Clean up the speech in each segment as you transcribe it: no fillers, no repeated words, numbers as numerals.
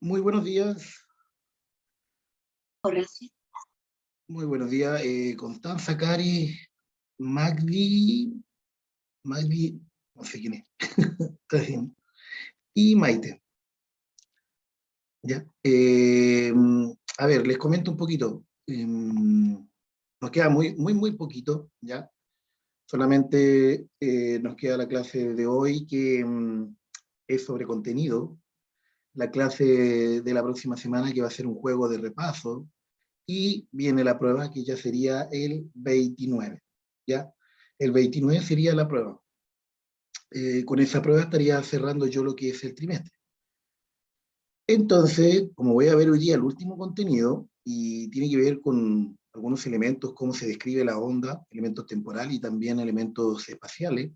Muy buenos días, Horacio. muy buenos días, Constanza, Cari, Magdi, no sé quién es, está bien, y Maite, ¿ya? A ver, les comento un poquito, nos queda muy poquito, ¿ya? Solamente nos queda la clase de hoy que es sobre contenido, la clase de la próxima semana que va a ser un juego de repaso, y viene la prueba que ya sería el 29, ¿ya? El 29 sería la prueba. Con esa prueba estaría cerrando yo lo que es el trimestre. Entonces, como voy a ver hoy día el último contenido, y tiene que ver con algunos elementos, cómo se describe la onda, elementos temporales y también elementos espaciales,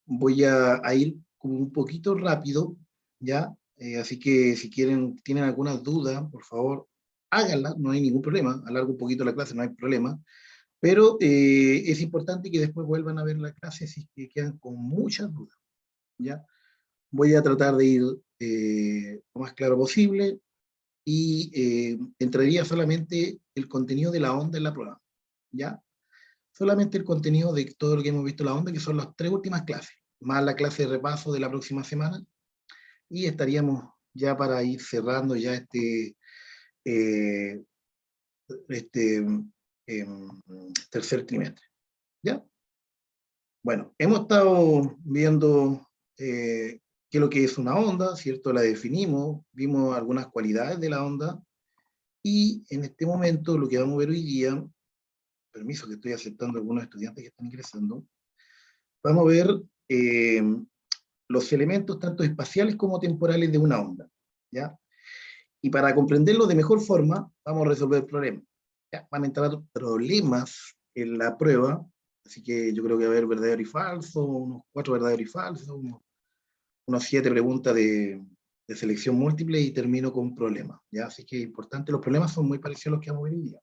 voy a ir como un poquito rápido, ¿ya? Así que si tienen alguna duda, por favor, háganla, no hay ningún problema, alargo un poquito la clase, no hay problema, pero es importante que después vuelvan a ver la clase si que quedan con muchas dudas, ¿ya? Voy a tratar de ir lo más claro posible y entraría solamente el contenido de la onda en la prueba, ¿ya? Solamente el contenido de todo lo que hemos visto en la onda, que son las 3 últimas clases, más la clase de repaso de la próxima semana, y estaríamos ya para ir cerrando ya eh, este tercer trimestre, ¿ya? Bueno, hemos estado viendo qué es lo que es una onda, ¿cierto? La definimos, vimos algunas cualidades de la onda, y en este momento lo que vamos a ver hoy día, permiso que estoy aceptando a algunos estudiantes que están ingresando, vamos a ver eh, los elementos tanto espaciales como temporales de una onda, ¿ya? Y para comprenderlo de mejor forma, vamos a resolver problemas. ¿Ya? Van a entrar problemas en la prueba, así que yo creo que va a haber verdadero y falso, unos 4 verdaderos y falsos, unos 7 preguntas de selección múltiple y termino con problemas, ¿ya? Así que es importante, los problemas son muy parecidos a los que vamos a ver hoy día.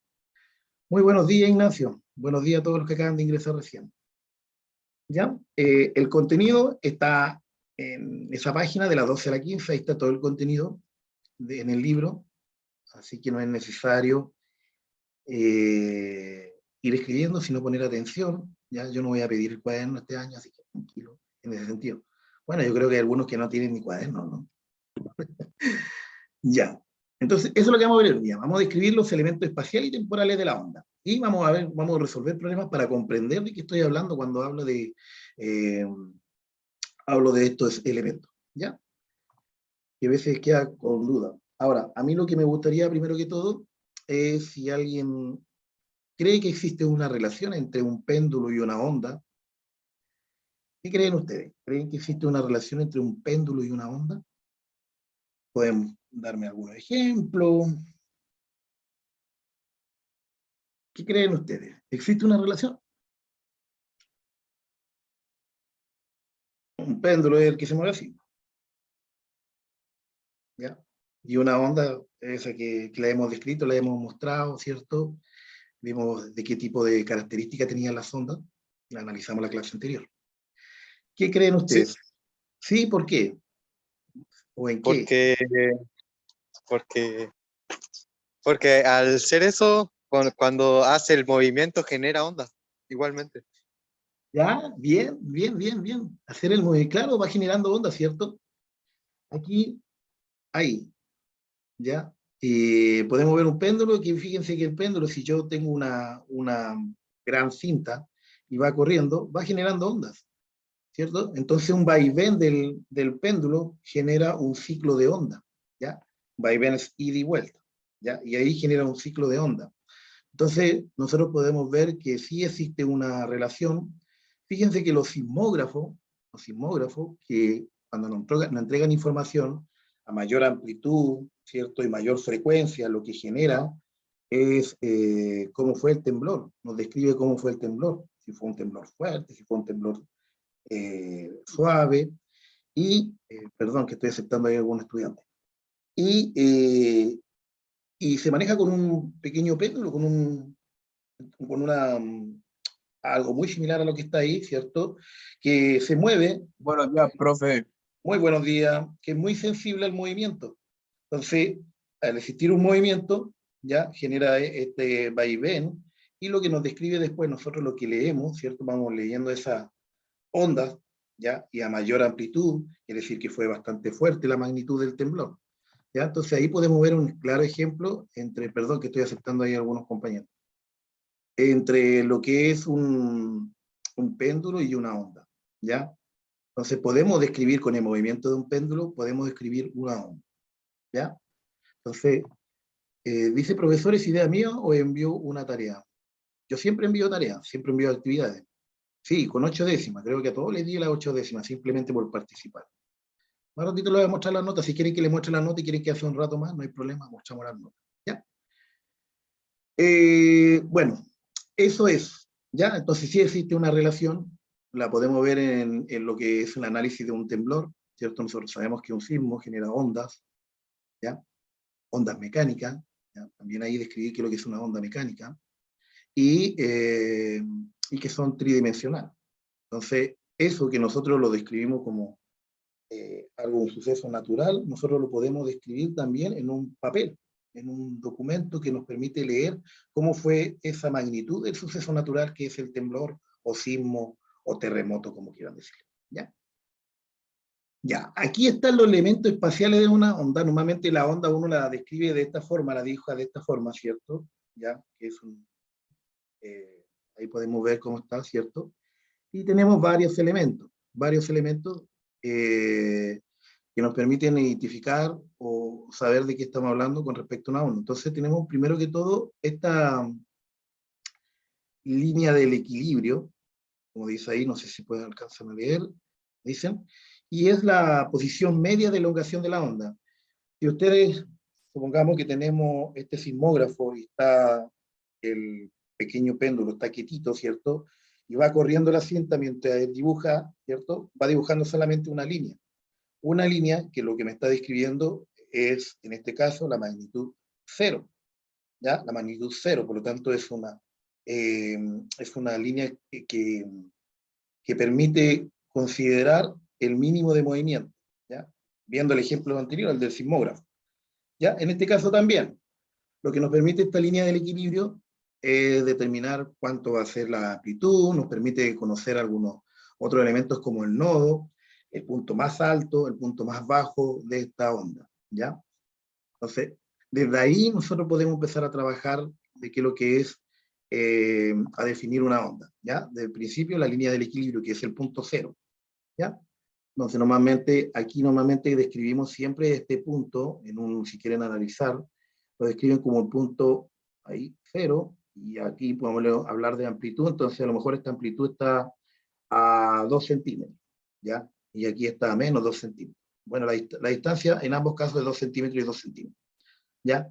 Muy buenos días, Ignacio. Buenos días a todos los que acaban de ingresar recién. ¿Ya? El contenido está en esa página de las 12 a la 15, ahí está todo el contenido en el libro, así que no es necesario ir escribiendo, sino poner atención. ¿Ya? Yo no voy a pedir el cuaderno este año, así que tranquilo, en ese sentido. Bueno, yo creo que hay algunos que no tienen ni cuaderno, ¿no? Ya. Entonces, eso es lo que vamos a ver hoy día. Vamos a describir los elementos espaciales y temporales de la onda. Y vamos a ver, vamos a resolver problemas para comprender de qué estoy hablando cuando eh, hablo de estos elementos. ¿Ya? Que a veces queda con duda. Ahora, a mí lo que me gustaría, primero que todo, es si alguien cree que existe una relación entre un péndulo y una onda. ¿Qué creen ustedes? ¿Creen que existe una relación entre un péndulo y una onda? ¿Pueden darme algún ejemplo? ¿Qué creen ustedes? ¿Existe una relación? Un péndulo es el que se mueve así, ¿ya? Y una onda, esa que la hemos descrito, la hemos mostrado, ¿cierto? Vimos de qué tipo de características tenían las ondas, la analizamos la clase anterior. ¿Qué creen Sí, ustedes? ¿Sí? ¿Por qué? ¿O en qué? porque, porque, porque al ser eso, cuando hace el movimiento genera ondas, igualmente. ¿Ya? Bien. Hacer el movimiento, claro, va generando ondas, ¿cierto? Aquí, ahí, ¿ya? Podemos ver un péndulo, que fíjense que el péndulo, si yo tengo una gran cinta y va corriendo, va generando ondas, ¿cierto? Entonces un vaivén del péndulo genera un ciclo de onda, ¿ya? Vaivenes ida y vuelta, ¿ya? Y ahí genera un ciclo de onda. Entonces, nosotros podemos ver que sí existe una relación. Fíjense que los sismógrafos que cuando nos entregan información a mayor amplitud, ¿cierto? Y mayor frecuencia, lo que genera es cómo fue el temblor, nos describe cómo fue el temblor, si fue un temblor fuerte, si fue un temblor suave, perdón que estoy aceptando ahí a algún estudiante, y, eh, y se maneja con un pequeño péndulo, con algo muy similar a lo que está ahí, ¿cierto? Que se mueve, Buenos días, profe. muy buenos días, que es muy sensible al movimiento. Entonces, al existir un movimiento, ya genera este vaivén, y lo que nos describe después, nosotros lo que leemos, ¿cierto? Vamos leyendo esas ondas, ¿ya? Y a mayor amplitud, quiere decir que fue bastante fuerte la magnitud del temblor, ¿ya? Entonces ahí podemos ver un claro ejemplo entre, perdón que estoy aceptando ahí a algunos compañeros, entre lo que es un péndulo y una onda, ¿ya? Entonces podemos describir con el movimiento de un péndulo, podemos describir una onda, ¿ya? Entonces, dice, profesor, ¿es idea mía o envió una tarea? Yo siempre envío tareas, siempre envío actividades. Sí, con 8 décimas, creo que a todos les di las 8 décimas, simplemente por participar. Más ratito les voy a mostrar las notas, si quieren que les muestre las notas y quieren que haga un rato más, no hay problema, mostramos las notas, ¿ya? Bueno, eso es, ¿ya? Entonces sí existe una relación, la podemos ver en lo que es el análisis de un temblor, ¿cierto? Nosotros sabemos que un sismo genera ondas, ¿ya? Ondas mecánicas, ¿ya? También ahí describí qué es lo que es una onda mecánica, y que son tridimensionales. Entonces, eso que nosotros lo describimos como algo, un suceso natural, nosotros lo podemos describir también en un papel, en un documento que nos permite leer cómo fue esa magnitud del suceso natural que es el temblor, o sismo, o terremoto, como quieran decirlo. ¿Ya? Ya, aquí están los elementos espaciales de una onda. Normalmente la onda uno la describe de esta forma, la dibuja de esta forma, ¿cierto? Ya, que es ahí podemos ver cómo está, ¿cierto? Y tenemos varios elementos eh, que nos permiten identificar o saber de qué estamos hablando con respecto a una onda. Entonces tenemos primero que todo esta línea del equilibrio, como dice ahí, no sé si pueden alcanzar a leer, dicen, y es la posición media de elongación de la onda. Si ustedes, supongamos que tenemos este sismógrafo y está el pequeño péndulo, está quietito, ¿cierto? Y va corriendo la cinta mientras dibuja, ¿cierto? Va dibujando solamente una línea. Una línea que lo que me está describiendo es, en este caso, la magnitud cero, ¿ya? La magnitud cero, por lo tanto es una línea que permite considerar el mínimo de movimiento, ¿ya? Viendo el ejemplo anterior, el del sismógrafo. ¿Ya? En este caso también, lo que nos permite esta línea del equilibrio es determinar cuánto va a ser la amplitud, nos permite conocer algunos otros elementos como el nodo, el punto más alto, el punto más bajo de esta onda, ¿ya? Entonces, desde ahí nosotros podemos empezar a trabajar de qué es lo que es a definir una onda, ¿ya? Desde el principio la línea del equilibrio, que es el punto cero, ¿ya? Entonces, aquí normalmente describimos siempre este punto, si quieren analizar, lo describen como el punto ahí, cero, y aquí podemos hablar de amplitud, entonces a lo mejor esta amplitud está a 2 centímetros, ¿ya? Y aquí está a menos 2 centímetros. Bueno, la distancia en ambos casos es 2 centímetros y 2 centímetros, ¿ya?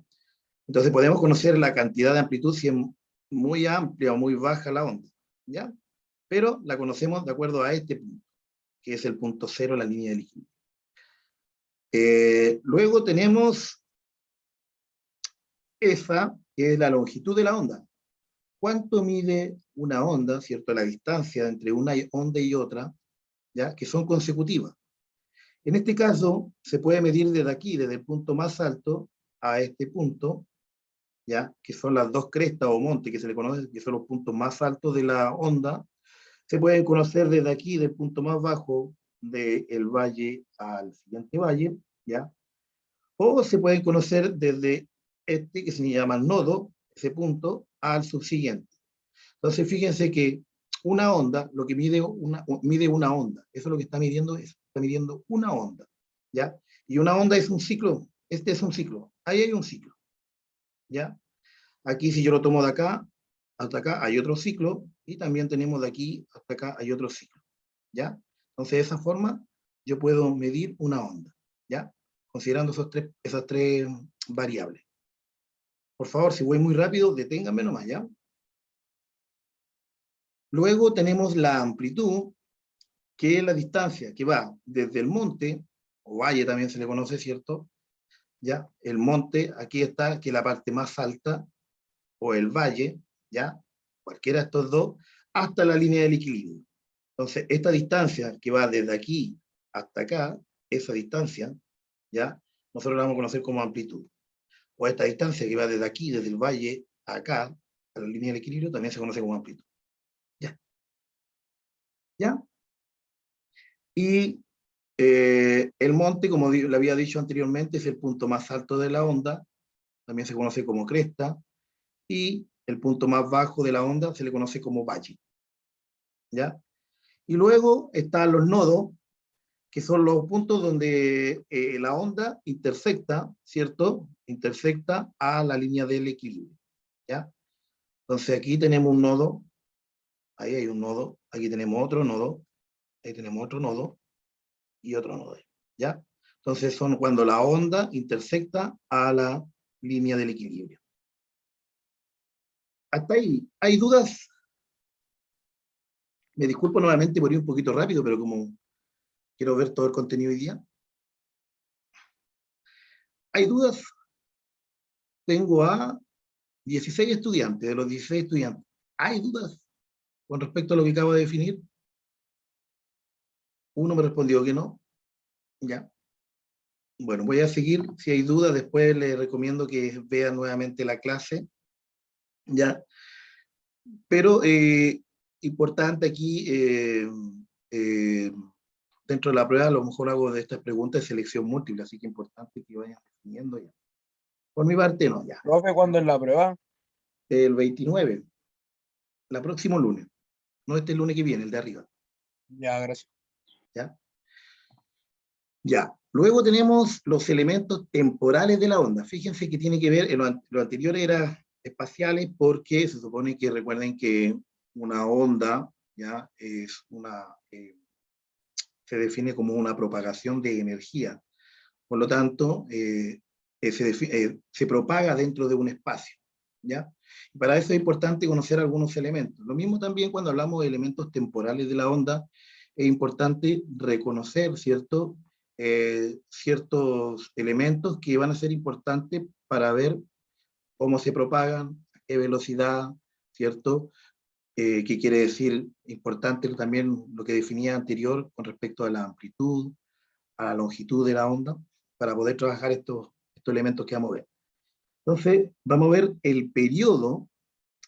Entonces podemos conocer la cantidad de amplitud si es muy amplia o muy baja la onda, ¿ya? Pero la conocemos de acuerdo a este punto, que es el punto cero, la línea del equilibrio. Luego tenemos esa, que es la longitud de la onda. ¿Cuánto mide una onda, cierto? La distancia entre una onda y otra, ¿ya? Que son consecutivas. En este caso, se puede medir desde aquí, desde el punto más alto a este punto, ¿ya? Que son las dos crestas o montes que se le conocen, que son los puntos más altos de la onda. Se pueden conocer desde aquí, del punto más bajo del valle al siguiente valle, ¿ya? O se pueden conocer desde este, que se llama nodo, ese punto, al subsiguiente. Entonces, fíjense que una onda, lo que mide una onda, eso es lo que está midiendo, está midiendo una onda, ¿ya? Y una onda es un ciclo, este es un ciclo, ahí hay un ciclo, ¿ya? Aquí si yo lo tomo de acá hasta acá hay otro ciclo, y también tenemos de aquí hasta acá hay otro ciclo, ¿ya? Entonces, de esa forma, yo puedo medir una onda, ¿ya? Considerando esas tres variables. Por favor, si voy muy rápido, deténganme nomás, ¿ya? Luego tenemos la amplitud, que es la distancia que va desde el monte, o valle también se le conoce, ¿cierto? ¿Ya? El monte, aquí está, que es la parte más alta, o el valle, ¿ya? Cualquiera de estos dos, hasta la línea del equilibrio. Entonces, esta distancia que va desde aquí hasta acá, esa distancia, ¿ya? nosotros la vamos a conocer como amplitud. O esta distancia que va desde aquí, desde el valle a acá, a la línea del equilibrio, también se conoce como amplitud. ¿Ya? ¿Ya? Y el monte, como le había dicho anteriormente, es el punto más alto de la onda, también se conoce como cresta, y el punto más bajo de la onda se le conoce como valle. ¿Ya? Y luego están los nodos, que son los puntos donde la onda intersecta, ¿cierto? Intersecta a la línea del equilibrio. ¿Ya? Entonces aquí tenemos un nodo, ahí hay un nodo, aquí tenemos otro nodo, ahí tenemos otro nodo y otro nodo. ¿Ya? Entonces son cuando la onda intersecta a la línea del equilibrio. Hasta ahí, ¿hay dudas? Me disculpo nuevamente por ir un poquito rápido, pero como quiero ver todo el contenido hoy día. ¿Hay dudas? Tengo a 16 estudiantes, de los 16 estudiantes. ¿Hay dudas con respecto a lo que acabo de definir? Uno me respondió que no. Ya. Bueno, voy a seguir. Si hay dudas, después les recomiendo que vean nuevamente la clase. Ya. Pero importante aquí, eh, dentro de la prueba, a lo mejor hago de estas preguntas de selección múltiple, así que importante que vayan definiendo ya. Por mi parte, no, ya. Profe, ¿cuándo es la prueba? El 29, la próximo lunes. No este lunes que viene, el de arriba. Ya, gracias. ¿Ya? Ya. Luego tenemos los elementos temporales de la onda. Fíjense que tiene que ver, lo anterior era espaciales porque se supone que recuerden que una onda ya es se define como una propagación de energía. Por lo tanto, se propaga dentro de un espacio. ¿Ya? Y para eso es importante conocer algunos elementos. Lo mismo también cuando hablamos de elementos temporales de la onda, es importante reconocer, ¿cierto? Ciertos elementos que van a ser importantes para ver cómo se propagan, a qué velocidad, ¿cierto? ¿Qué quiere decir? Importante también lo que definía anterior con respecto a la amplitud, a la longitud de la onda, para poder trabajar estos elementos que vamos a ver. Entonces, vamos a ver el periodo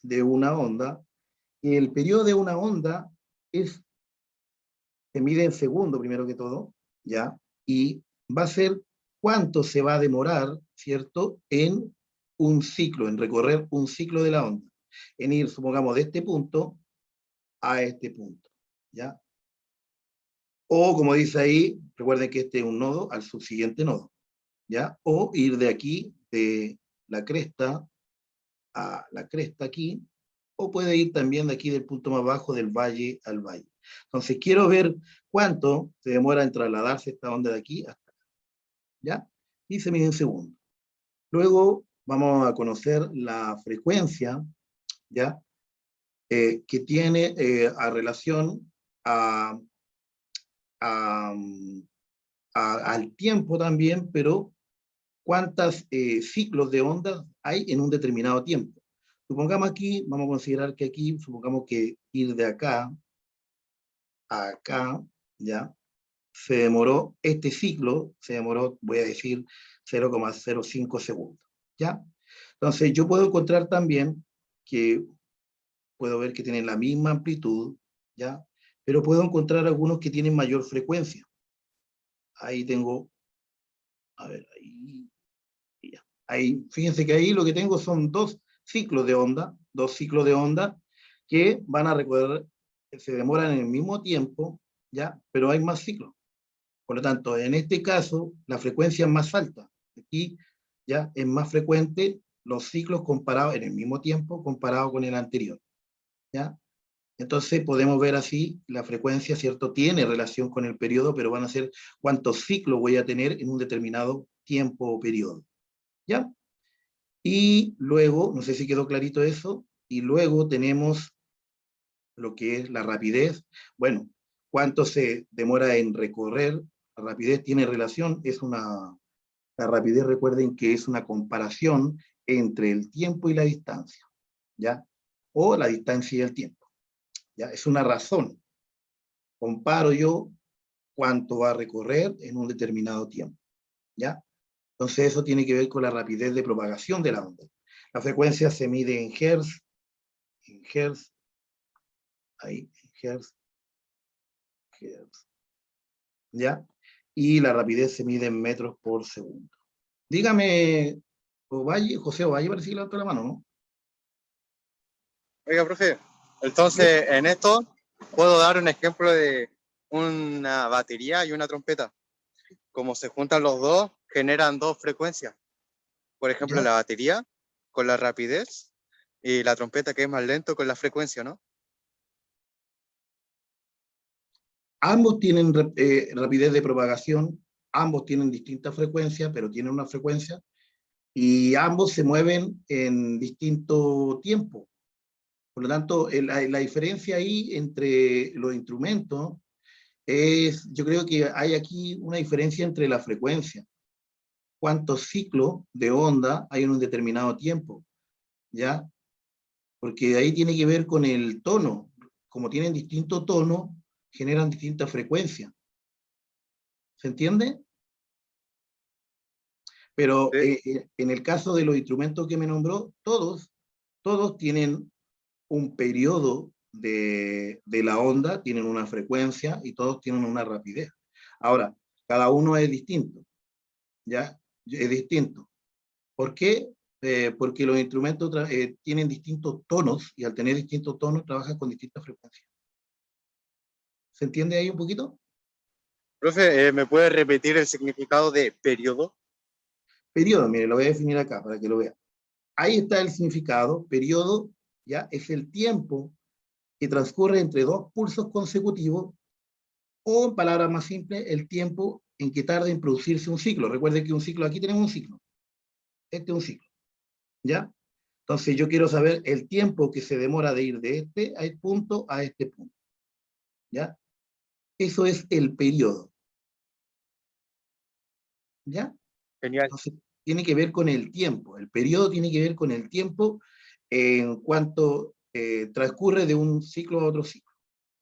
de una onda. Y el periodo de una onda se mide en segundos, primero que todo, ¿ya? Y va a ser cuánto se va a demorar, ¿cierto?, en un ciclo, en recorrer un ciclo de la onda, en ir, supongamos, de este punto a este punto, ¿ya? O, como dice ahí, recuerden que este es un nodo al subsiguiente nodo, ¿ya? O ir de aquí, de la cresta a la cresta aquí, o puede ir también de aquí del punto más bajo del valle al valle. Entonces quiero ver cuánto se demora en trasladarse esta onda de aquí hasta acá, ¿ya? Y se mide en segundos. Luego vamos a conocer la frecuencia, ¿ya? Que tiene a relación a, a, al tiempo también, pero cuántos ciclos de ondas hay en un determinado tiempo. Supongamos aquí, vamos a considerar que aquí, supongamos que ir de acá a acá, ¿ya? Se demoró, este ciclo se demoró, voy a decir, 0,05 segundos, ¿ya? Entonces yo puedo encontrar también que puedo ver que tienen la misma amplitud, ¿ya? Pero puedo encontrar algunos que tienen mayor frecuencia. Ahí tengo, a ver, ahí, ya. Ahí, fíjense que ahí lo que tengo son dos ciclos de onda que van a recorrer, se demoran en el mismo tiempo, ¿ya? Pero hay más ciclos. Por lo tanto, en este caso, la frecuencia es más alta. Aquí ya es más frecuente los ciclos comparados en el mismo tiempo comparado con el anterior, ¿ya? Entonces podemos ver así, la frecuencia, ¿cierto? Tiene relación con el periodo, pero van a ser cuántos ciclos voy a tener en un determinado tiempo o periodo, ¿ya? Y luego, no sé si quedó clarito eso, y luego tenemos lo que es la rapidez. Bueno, cuánto se demora en recorrer, la rapidez tiene relación, la rapidez recuerden que es una comparación entre el tiempo y la distancia, ¿ya? O la distancia y el tiempo, ¿ya? Es una razón. Comparo yo cuánto va a recorrer en un determinado tiempo, ¿ya? Entonces eso tiene que ver con la rapidez de propagación de la onda. La frecuencia se mide en hertz, ahí, en hertz, ¿ya? Y la rapidez se mide en metros por segundo. Dígame, José Ovalle, parece que levantó la mano, ¿no? Oiga, profe, entonces en esto puedo dar un ejemplo de una batería y una trompeta. Como se juntan los dos, generan dos frecuencias. Por ejemplo, ¿Ya? la batería con la rapidez y la trompeta que es más lento con la frecuencia, ¿no? Ambos tienen rapidez de propagación, ambos tienen distintas frecuencias, pero tienen una frecuencia, y ambos se mueven en distinto tiempo. Por lo tanto, la diferencia ahí entre los instrumentos es, yo creo que hay aquí una diferencia entre la frecuencia. ¿Cuántos ciclos de onda hay en un determinado tiempo? ¿Ya? Porque ahí tiene que ver con el tono. Como tienen distinto tono, generan distintas frecuencias. ¿Se entiende? Pero Sí. en el caso de los instrumentos que me nombró, todos tienen un periodo de la onda, tienen una frecuencia y todos tienen una rapidez. Ahora, cada uno es distinto, ¿ya? Es distinto. ¿Por qué? Porque los instrumentos tienen distintos tonos y al tener distintos tonos trabajan con distintas frecuencias. ¿Se entiende ahí un poquito? Profe, ¿me puede repetir el significado de periodo? Periodo, mire, lo voy a definir acá para que lo vean. Ahí está el significado. Periodo, ¿ya? Es el tiempo que transcurre entre dos pulsos consecutivos, o en palabras más simples, el tiempo en que tarda en producirse un ciclo. Recuerden que un ciclo, aquí tenemos un ciclo. Este es un ciclo, ¿ya? Entonces yo quiero saber el tiempo que se demora de ir de este punto a este punto, ¿ya? Eso es el periodo, ¿ya? Genial. Entonces tiene que ver con el tiempo. El periodo tiene que ver con el tiempo en cuanto transcurre de un ciclo a otro ciclo,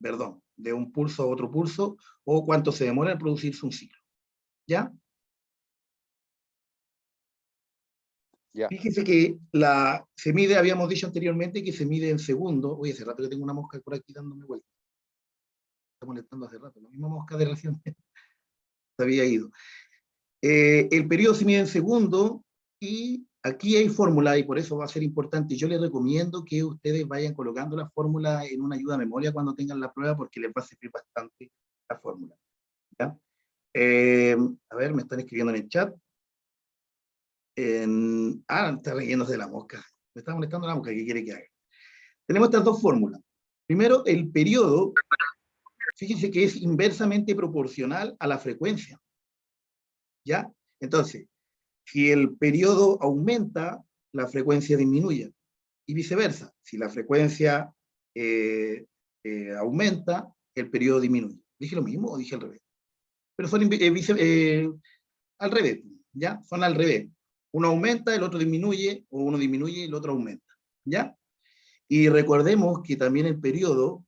perdón, de un pulso a otro pulso, o cuánto se demora en producirse un ciclo, ¿ya? Ya. Fíjese que se mide, habíamos dicho anteriormente, que se mide en segundos. Oye, hace rato que tengo una mosca por aquí dándome vuelta. Está molestando hace rato. La misma mosca de recién se había ido. El periodo se mide en segundos y aquí hay fórmula y por eso va a ser importante. Yo les recomiendo que ustedes vayan colocando la fórmula en una ayuda a memoria cuando tengan la prueba porque les va a servir bastante la fórmula, ¿ya? A ver, me están escribiendo en el chat. Está riéndose de la mosca. Me está molestando la mosca. ¿Qué quiere que haga? Tenemos estas dos fórmulas. Primero, el periodo, fíjense que es inversamente proporcional a la frecuencia, ¿ya? Entonces, si el periodo aumenta, la frecuencia disminuye, y viceversa. Si la frecuencia aumenta, el periodo disminuye. ¿Dije lo mismo o dije al revés? Pero son al revés, ¿ya? Son al revés. Uno aumenta, el otro disminuye, o uno disminuye y el otro aumenta, ¿ya? Y recordemos que también el periodo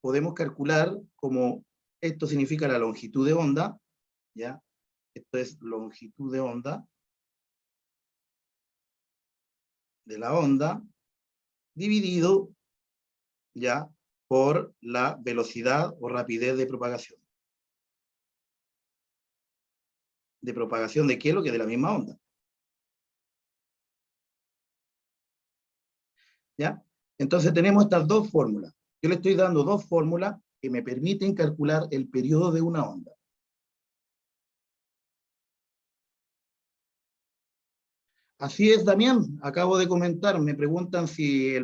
podemos calcular como esto significa la longitud de onda, ¿ya? Esto es longitud de onda, de la onda, dividido, ¿ya? Por la velocidad o rapidez de propagación. ¿De propagación de qué? Lo que de la misma onda. ¿Ya? Entonces tenemos estas dos fórmulas. Yo le estoy dando dos fórmulas que me permiten calcular el periodo de una onda. Así es, Damián, acabo de comentar, me preguntan si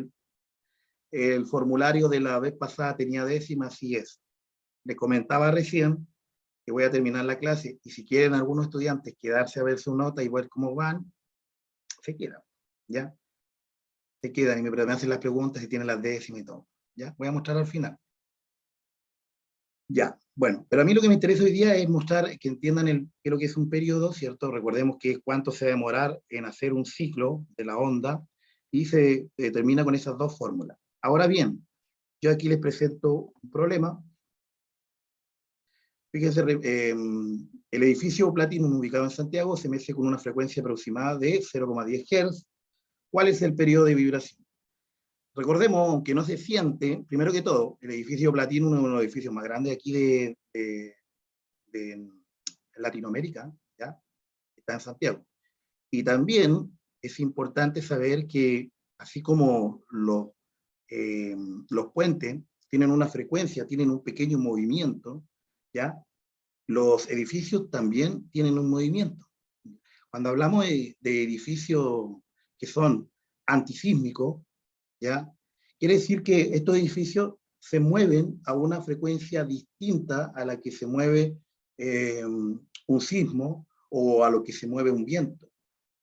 el formulario de la vez pasada tenía décima, así es. Les comentaba recién que voy a terminar la clase y si quieren algunos estudiantes quedarse a ver su nota y ver cómo van, se quedan, ¿ya? Se quedan y me hacen las preguntas si tienen las décimas y todo, ¿ya? Voy a mostrar al final. Ya, bueno, pero a mí lo que me interesa hoy día es mostrar que entiendan qué es lo que es un periodo, ¿cierto? Recordemos que es cuánto se va a demorar en hacer un ciclo de la onda y se determina con esas dos fórmulas. Ahora bien, yo aquí les presento un problema. Fíjense, El edificio Platinum ubicado en Santiago se mece con una frecuencia aproximada de 0,10 Hz. ¿Cuál es el periodo de vibración? Recordemos, aunque no se siente, primero que todo, el edificio Platinum es uno de los edificios más grandes aquí de Latinoamérica, ¿ya? Está en Santiago. Y también es importante saber que, así como los puentes tienen una frecuencia, tienen un pequeño movimiento, ¿ya? Los edificios también tienen un movimiento. Cuando hablamos de edificios que son antisísmicos, ¿ya? Quiere decir que estos edificios se mueven a una frecuencia distinta a la que se mueve un sismo o a lo que se mueve un viento.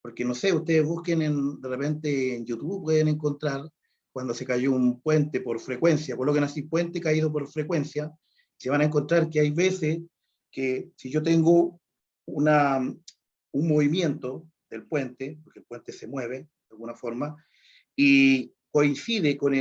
Porque no sé, ustedes busquen de repente en YouTube, pueden encontrar cuando se cayó un puente por frecuencia, coloquen así puente caído por frecuencia, se van a encontrar que hay veces que si yo tengo un movimiento del puente, porque el puente se mueve de alguna forma, y coincide con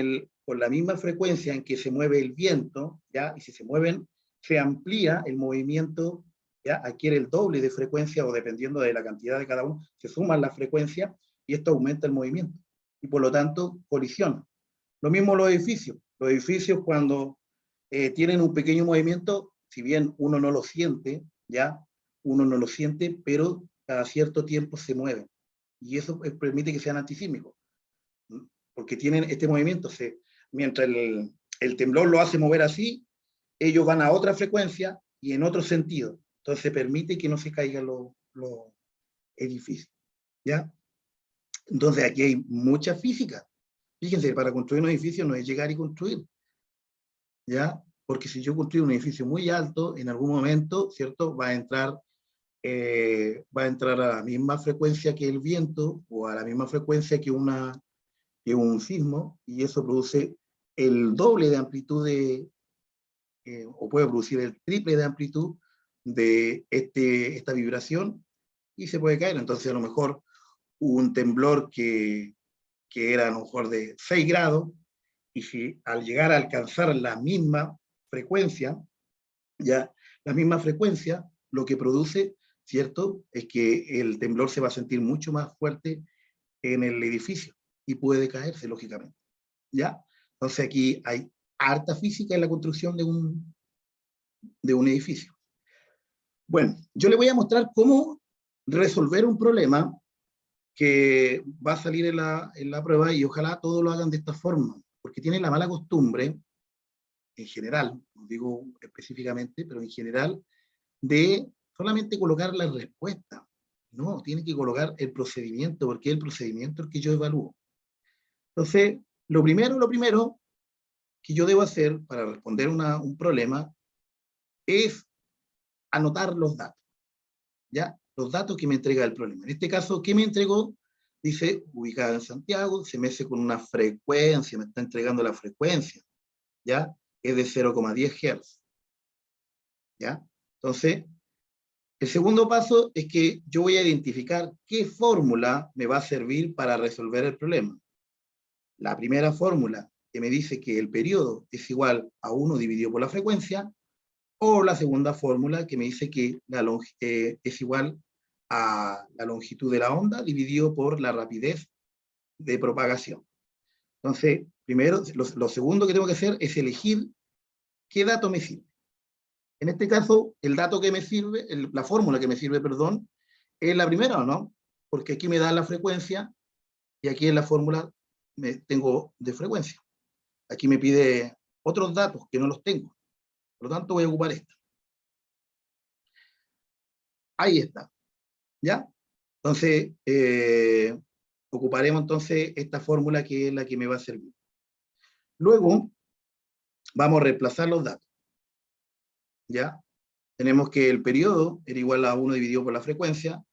la misma frecuencia en que se mueve el viento, ¿ya? Y si se mueven, se amplía el movimiento, ¿ya? Adquiere el doble de frecuencia o dependiendo de la cantidad de cada uno, se suman las frecuencias y esto aumenta el movimiento. Y por lo tanto, colisionan. Lo mismo los edificios. Los edificios cuando tienen un pequeño movimiento, si bien uno no lo siente, ¿ya? Uno no lo siente, pero cada cierto tiempo se mueven. Y eso permite que sean antisísmicos, porque tienen este movimiento. Mientras el temblor lo hace mover así, ellos van a otra frecuencia y en otro sentido. Entonces permite que no se caigan los edificios, ¿ya? Entonces aquí hay mucha física. Fíjense, para construir un edificio no es llegar y construir, ¿ya? Porque si yo construyo un edificio muy alto, en algún momento, ¿cierto? Va a entrar a la misma frecuencia que el viento o a la misma frecuencia que un sismo, y eso produce el doble de amplitud o puede producir el triple de amplitud de esta vibración y se puede caer. Entonces a lo mejor un temblor que era a lo mejor de 6 grados, y si al llegar a alcanzar la misma frecuencia, ya la misma frecuencia, lo que produce, ¿cierto? Es que el temblor se va a sentir mucho más fuerte en el edificio y puede caerse, lógicamente, ¿ya? Entonces aquí hay harta física en la construcción de un edificio. Bueno, yo le voy a mostrar cómo resolver un problema que va a salir en la prueba y ojalá todos lo hagan de esta forma, porque tienen la mala costumbre, en general, no digo específicamente, pero en general, de solamente colocar la respuesta. No, tiene que colocar el procedimiento, porque es el procedimiento el que yo evalúo. Entonces, lo primero que yo debo hacer para responder un problema es anotar los datos, ¿ya? Los datos que me entrega el problema. En este caso, ¿qué me entregó? Dice, ubicada en Santiago, se mece con una frecuencia, me está entregando la frecuencia, ¿ya? Es de 0,10 Hz, ¿ya? Entonces, el segundo paso es que yo voy a identificar qué fórmula me va a servir para resolver el problema. La primera fórmula que me dice que el periodo es igual a 1 dividido por la frecuencia, o la segunda fórmula que me dice que es igual a la longitud de la onda dividido por la rapidez de propagación. Entonces, primero, lo segundo que tengo que hacer es elegir qué dato me sirve. En este caso, el dato que me sirve, la fórmula que me sirve, perdón, es la primera, ¿o no? Porque aquí me da la frecuencia y aquí en la fórmula tengo de frecuencia. Aquí me pide otros datos que no los tengo. Por lo tanto, voy a ocupar esta. Ahí está. ¿Ya? Entonces, ocuparemos entonces esta fórmula que es la que me va a servir. Luego, vamos a reemplazar los datos. ¿Ya? Tenemos que el periodo era igual a 1 dividido por la frecuencia,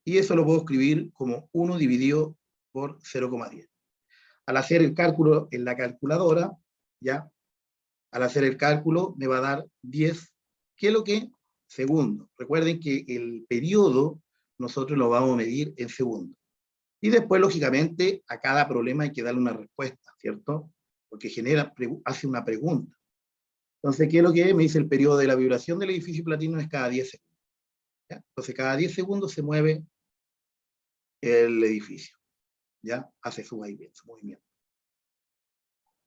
y eso lo puedo escribir como 1 dividido por 0,10. Al hacer el cálculo en la calculadora, ¿ya? Al hacer el cálculo me va a dar 10, ¿qué es lo que? Segundos. Recuerden que el periodo nosotros lo vamos a medir en segundos. Y después, lógicamente, a cada problema hay que darle una respuesta, ¿cierto? Porque hace una pregunta. Entonces, ¿qué es lo que me dice el periodo de la vibración del edificio Platino? Es cada 10 segundos. ¿ya? Entonces cada 10 segundos se mueve el edificio, ¿ya? Hace su movimiento,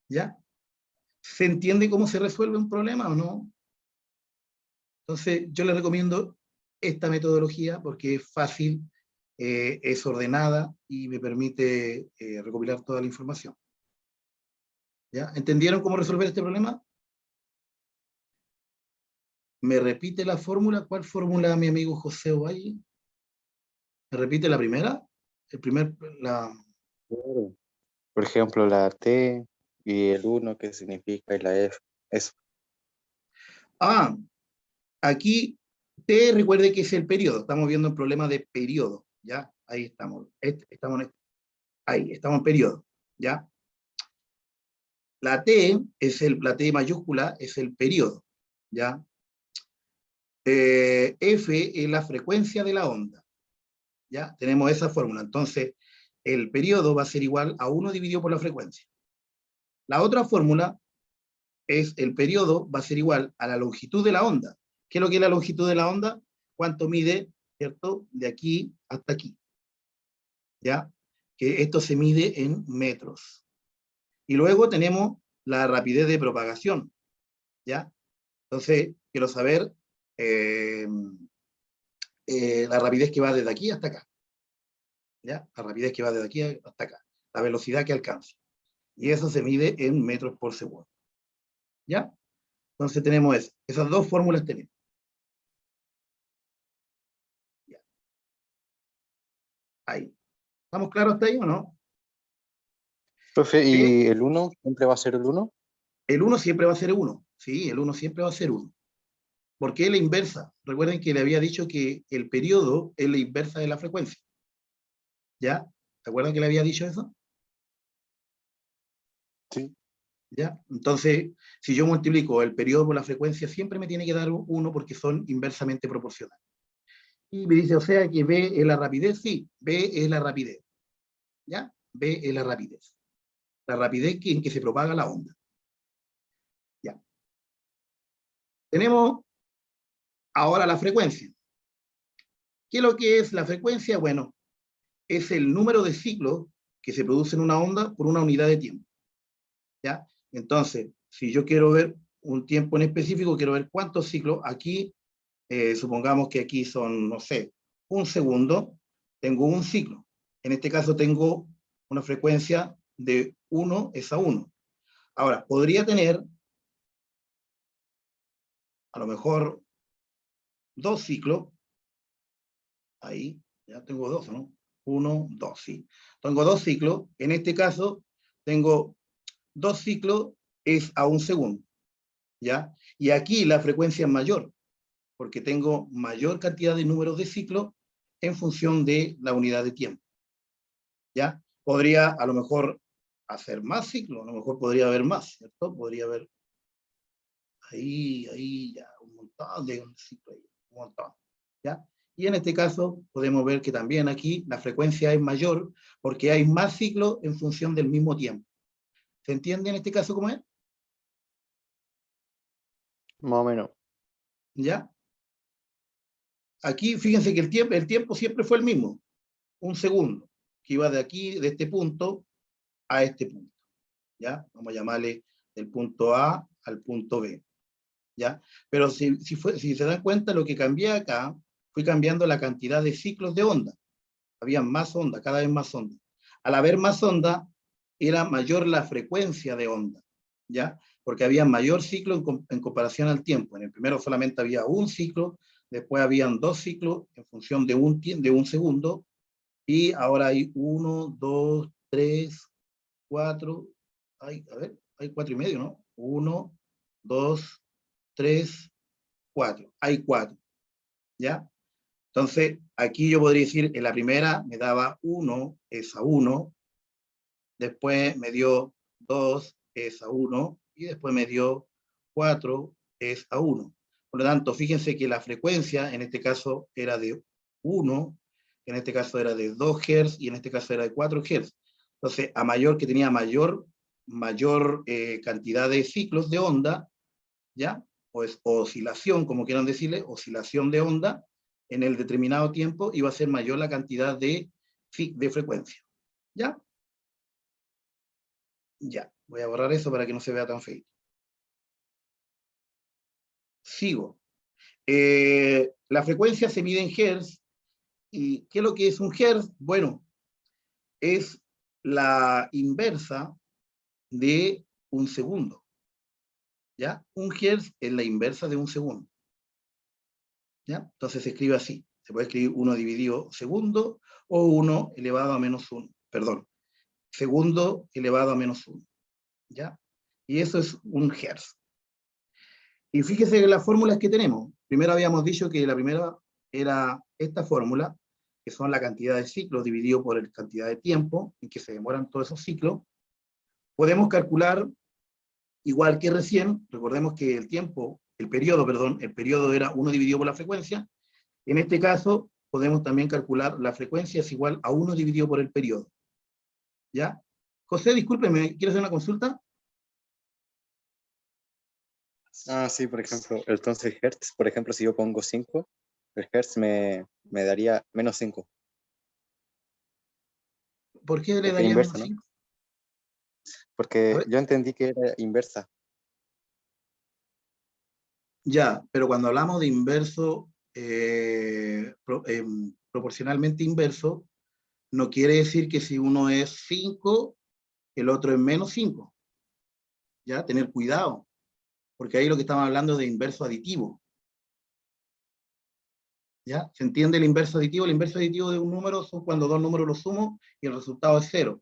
¿ya? ¿Se entiende cómo se resuelve un problema o no? Entonces yo les recomiendo esta metodología porque es fácil, es ordenada y me permite recopilar toda la información. ¿Ya? ¿Entendieron cómo resolver este problema? ¿Me repite la fórmula? ¿Cuál fórmula, mi amigo José Ovalle? ¿Me repite la primera? Claro. Por ejemplo, la T y el 1, ¿qué significa? Y la F. Eso. Ah, aquí T, recuerde que es el periodo. Estamos viendo un problema de periodo. ¿Ya? Ahí estamos. Ahí, estamos en periodo. ¿Ya? La T, la T mayúscula, es el periodo. ¿Ya? F es la frecuencia de la onda. ¿Ya? Tenemos esa fórmula. Entonces, el periodo va a ser igual a 1 dividido por la frecuencia. La otra fórmula es el periodo va a ser igual a la longitud de la onda. ¿Qué es lo que es la longitud de la onda? ¿Cuánto mide, cierto? De aquí hasta aquí. ¿Ya? Que esto se mide en metros. Y luego tenemos la rapidez de propagación. ¿Ya? Entonces, quiero saber la rapidez que va desde aquí hasta acá. ¿Ya? La rapidez que va desde aquí hasta acá. La velocidad que alcanza. Y eso se mide en metros por segundo. ¿Ya? Entonces tenemos eso. Esas dos fórmulas tenemos. ¿Ya? Ahí. ¿Estamos claros hasta ahí o no? Profe, ¿Sí? ¿y el 1 siempre va a ser el 1? El 1 siempre va a ser 1. Sí, el 1 siempre va a ser 1. ¿Por qué la inversa? Recuerden que le había dicho que el periodo es la inversa de la frecuencia. ¿Ya? ¿Se acuerdan que le había dicho eso? Sí. ¿Ya? Entonces, si yo multiplico el periodo por la frecuencia, siempre me tiene que dar 1 porque son inversamente proporcionales. Y me dice, o sea, que B es la rapidez. Sí, B es la rapidez. ¿Ya? B es la rapidez. La rapidez en que se propaga la onda. ¿Ya? Tenemos ahora la frecuencia. ¿Qué es lo que es la frecuencia? Bueno, es el número de ciclos que se produce en una onda por una unidad de tiempo. ¿Ya? Entonces, si yo quiero ver un tiempo en específico, quiero ver cuántos ciclos, aquí, supongamos que aquí son, no sé, un segundo, tengo un ciclo. En este caso tengo una frecuencia de 1 es a 1. Ahora, podría tener, a lo mejor, 2 ciclos, ahí, ya tengo 2, ¿no? 1, 2, sí. Tengo 2 ciclos, en este caso, tengo 2 ciclos es a un segundo, ¿ya? Y aquí la frecuencia es mayor, porque tengo mayor cantidad de números de ciclos en función de la unidad de tiempo, ¿ya? Podría a lo mejor hacer más ciclos, a lo mejor podría haber más, ¿cierto? Podría haber ahí, ya, un montón de ciclos, un montón, ¿ya? Y en este caso podemos ver que también aquí la frecuencia es mayor porque hay más ciclos en función del mismo tiempo. ¿Se entiende en este caso cómo es? Más o menos. ¿Ya? Aquí fíjense que el tiempo siempre fue el mismo, un segundo, que iba de aquí, de este punto, a este punto. ¿Ya? Vamos a llamarle del punto A al punto B. ¿Ya? Pero si se dan cuenta, lo que cambié acá, fui cambiando la cantidad de ciclos de onda. Había más onda, cada vez más onda. Al haber más onda, era mayor la frecuencia de onda, ¿ya? Porque había mayor ciclo en comparación al tiempo. En el primero solamente había un ciclo, después habían 2 ciclos en función de un segundo, y ahora hay 1, 2, 3, 4, a ver, hay 4 y medio, ¿no? 1, 2, 3, 4. Hay 4, ¿ya? Entonces, aquí yo podría decir, en la primera me daba 1 es a 1, después me dio 2 es a 1, y después me dio 4 es a 1. Por lo tanto, fíjense que la frecuencia en este caso era de 1, en este caso era de 2 Hz, y en este caso era de 4 Hz. Entonces, a mayor que tenía mayor cantidad de ciclos de onda, ¿ya? O es oscilación, como quieran decirle, oscilación de onda, en el determinado tiempo iba a ser mayor la cantidad de frecuencia. ¿Ya? Ya, voy a borrar eso para que no se vea tan feo. Sigo. La frecuencia se mide en hertz. ¿Y qué es lo que es un hertz? Bueno, es la inversa de un segundo. ¿Ya? Un hertz es la inversa de un segundo. ¿Ya? Entonces se escribe así. Se puede escribir 1 dividido segundo o 1 elevado a menos 1. Perdón. Segundo elevado a menos 1. ¿Ya? Y eso es un hertz. Y fíjese en las fórmulas que tenemos. Primero habíamos dicho que la primera era esta fórmula, que son la cantidad de ciclos dividido por la cantidad de tiempo en que se demoran todos esos ciclos. Podemos calcular, igual que recién, recordemos que el periodo era 1 dividido por la frecuencia. En este caso, podemos también calcular la frecuencia es igual a 1 dividido por el periodo. ¿Ya? José, discúlpeme, ¿quieres hacer una consulta? Ah, sí, por ejemplo, entonces hertz, por ejemplo, si yo pongo 5, el hertz me daría menos 5. ¿Por qué le Porque es daría inversa, menos ¿no? 5? Porque yo entendí que era inversa. Ya, pero cuando hablamos de inverso, proporcionalmente inverso, no quiere decir que si uno es 5, el otro es menos 5. Ya, tener cuidado, porque ahí lo que estamos hablando es de inverso aditivo. ¿Ya? ¿Se entiende el inverso aditivo? El inverso aditivo de un número son cuando dos números los sumo y el resultado es 0.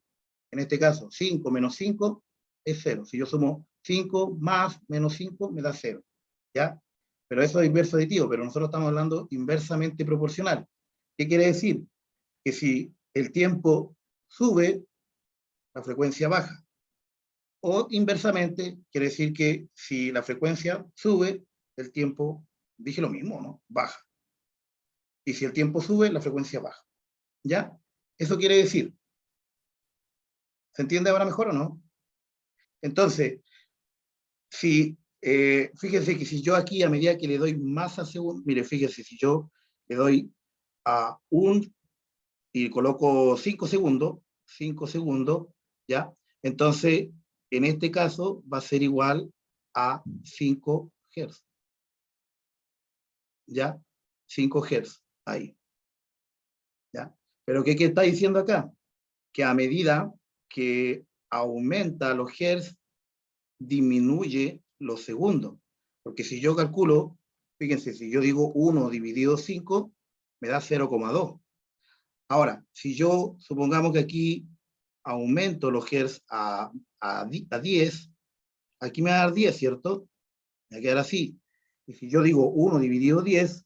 En este caso, 5 menos 5 es 0. Si yo sumo 5 más menos 5, me da 0. ¿Ya? Pero eso es inverso aditivo, pero nosotros estamos hablando inversamente proporcional. ¿Qué quiere decir? Que si el tiempo sube, la frecuencia baja. O inversamente, quiere decir que si la frecuencia sube, el tiempo, dije lo mismo, ¿no? Baja. Y si el tiempo sube, la frecuencia baja. ¿Ya? Eso quiere decir, ¿se entiende ahora mejor o no? Entonces, fíjense que si yo aquí, a medida que le doy más a segundo, mire, fíjense, si yo le doy a y coloco 5 segundos, ¿ya? Entonces, en este caso, va a ser igual a 5 Hz. ¿Ya? 5 Hz, ahí. ¿Ya? Pero ¿qué está diciendo acá? Que a medida que aumenta los Hz, disminuye los segundos. Porque si yo calculo, fíjense, si yo digo 1 dividido 5, me da 0,2. Ahora, si yo, supongamos que aquí aumento los Hz a 10, aquí me va a dar 10, ¿cierto? Me va a quedar así. Y si yo digo 1 dividido 10,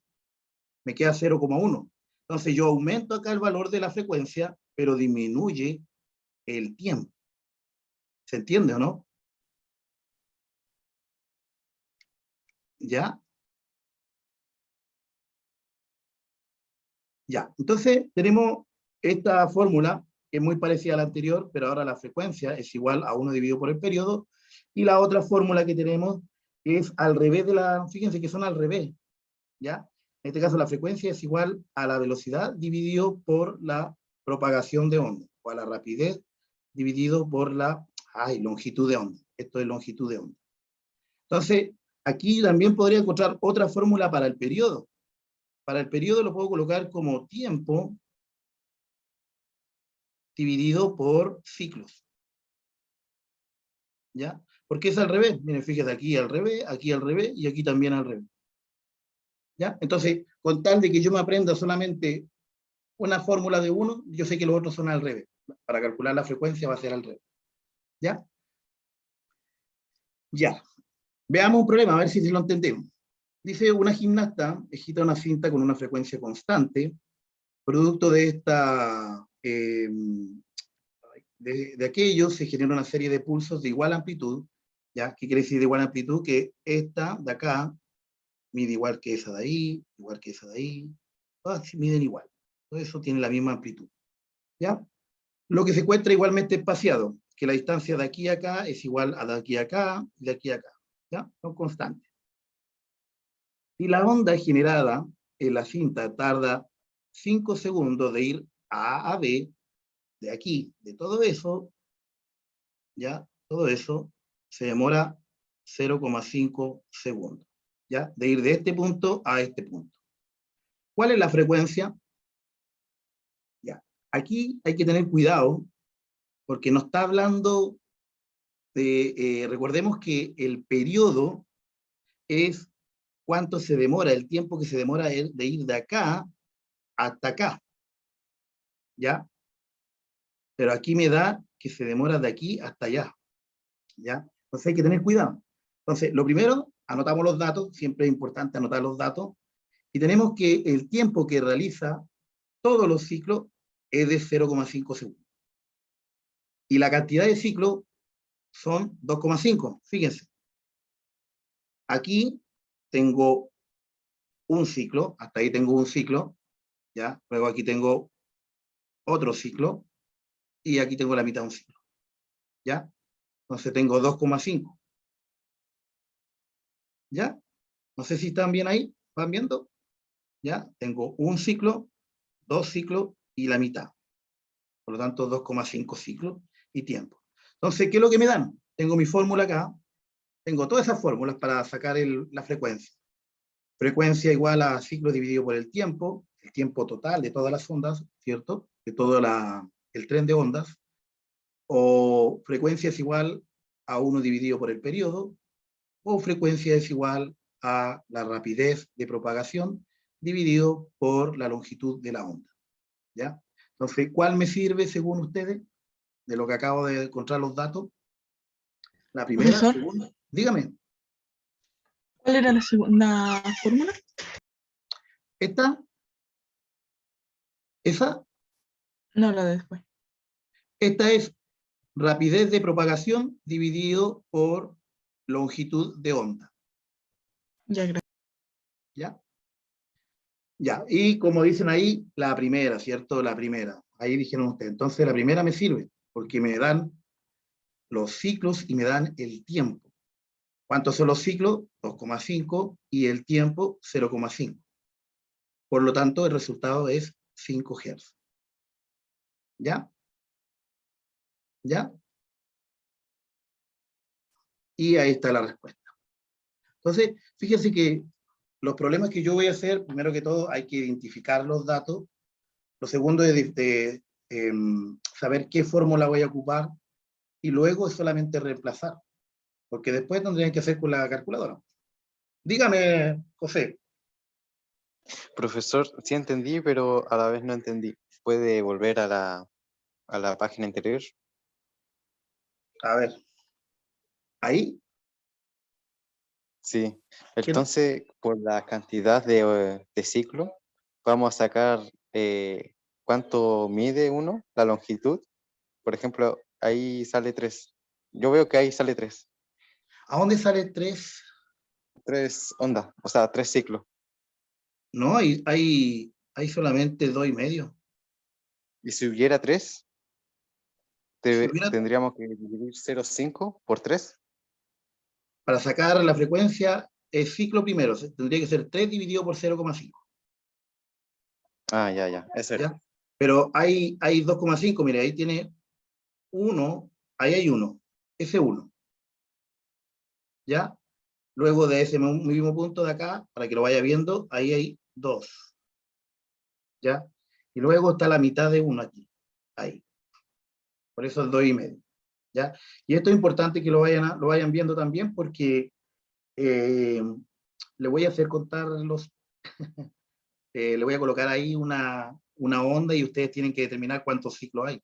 me queda 0,1. Entonces yo aumento acá el valor de la frecuencia, pero disminuye el tiempo. ¿Se entiende o no? ¿Ya? Ya. Entonces tenemos esta fórmula que es muy parecida a la anterior, pero ahora la frecuencia es igual a 1 dividido por el periodo. Y la otra fórmula que tenemos es al revés de la, fíjense que son al revés, ¿ya? En este caso la frecuencia es igual a la velocidad dividido por la propagación de onda, o a la rapidez dividido por la longitud de onda. Esto es longitud de onda. Entonces, aquí también podría encontrar otra fórmula para el periodo. Para el periodo lo puedo colocar como tiempo dividido por ciclos. ¿Ya? Porque es al revés. Miren, fíjense, aquí al revés y aquí también al revés. ¿Ya? Entonces, con tal de que yo me aprenda solamente una fórmula de uno, yo sé que los otros son al revés. Para calcular la frecuencia va a ser al revés. ¿Ya? Ya. Veamos un problema, a ver si lo entendemos. Dice, una gimnasta agita una cinta con una frecuencia constante, producto de esta, de aquello se genera una serie de pulsos de igual amplitud, ¿ya? ¿Qué quiere decir de igual amplitud? Que esta de acá mide igual que esa de ahí, igual que esa de ahí, todas miden igual. Todo eso tiene la misma amplitud, ¿ya? Lo que se encuentra igualmente espaciado, que la distancia de aquí a acá es igual a de aquí a acá y de aquí a acá, ¿ya? Son constantes. Y la onda generada la cinta tarda 5 segundos de ir a B, de aquí, de todo eso, ya, todo eso se demora 0,5 segundos, ya, de ir de este punto a este punto. ¿Cuál es la frecuencia? Ya, aquí hay que tener cuidado, porque no está hablando de, recordemos que el periodo es cuánto se demora, el tiempo que se demora de ir de acá hasta acá, ¿ya? Pero aquí me da que se demora de aquí hasta allá, ¿ya? Entonces hay que tener cuidado. Entonces, lo primero, anotamos los datos, siempre es importante anotar los datos, y tenemos que el tiempo que realiza todos los ciclos es de 0,5 segundos. Y la cantidad de ciclos son 2,5, fíjense. Aquí tengo un ciclo, hasta ahí tengo un ciclo, ¿ya? Luego aquí tengo otro ciclo, y aquí tengo la mitad de un ciclo, ¿ya? Entonces tengo 2,5, ¿ya? No sé si están bien ahí, ¿van viendo? ¿Ya? Tengo un ciclo, dos ciclos y la mitad. Por lo tanto, 2,5 ciclos y tiempo. Entonces, ¿qué es lo que me dan? Tengo mi fórmula acá, tengo todas esas fórmulas para sacar la frecuencia. Frecuencia igual a ciclo dividido por el tiempo total de todas las ondas, ¿cierto? De todo el tren de ondas. O frecuencia es igual a 1 dividido por el periodo, o frecuencia es igual a la rapidez de propagación dividido por la longitud de la onda, ¿ya? Entonces, ¿cuál me sirve según ustedes de lo que acabo de encontrar los datos? La primera, Profesor, segunda, dígame. ¿cuál era la segunda fórmula? Esta, esa, No, la de después. esta es rapidez de propagación dividido por longitud de onda, Ya, gracias. ¿ya? Ya, y como dicen ahí, la primera, ¿cierto? La primera. Ahí dijeron ustedes. Entonces, la primera me sirve, porque me dan los ciclos y me dan el tiempo. ¿Cuántos son los ciclos? 2,5 y el tiempo 0,5. Por lo tanto, el resultado es 5 Hz. ¿Ya? ¿Ya? Y ahí está la respuesta. Entonces, fíjense que los problemas que yo voy a hacer, primero que todo, hay que identificar los datos. Lo segundo es saber qué fórmula voy a ocupar. Y luego es solamente reemplazar. Porque después tendrían que hacer con la calculadora. Dígame, José. Profesor, sí entendí, pero a la vez no entendí. ¿Puede volver a la página anterior? A ver. Ahí. Sí. ¿Qué no? Entonces, por la cantidad de ciclo, vamos a sacar cuánto mide uno, la longitud. Por ejemplo, ahí sale 3. Yo veo que ahí sale 3. ¿A dónde sale 3? 3 ondas, o sea, 3 ciclos. No, hay solamente 2,5. Y si hubiera 3, Si hubiera, tendríamos que dividir 0,5 por 3. para sacar la frecuencia, es ciclo primero. Tendría que ser 3 dividido por 0,5. Ah, ya, eso era. ¿Ya? Pero hay 2,5. Mire, ahí tiene 1. Ahí hay 1. Ese 1. ¿Ya? Luego de ese mismo punto de acá, para que lo vaya viendo, ahí hay 2. ¿Ya? Y luego está la mitad de 1 aquí. Ahí. Por eso es 2,5. ¿Ya? Y esto es importante que lo vayan viendo también, porque le voy a hacer contar le voy a colocar ahí una onda y ustedes tienen que determinar cuántos ciclos hay,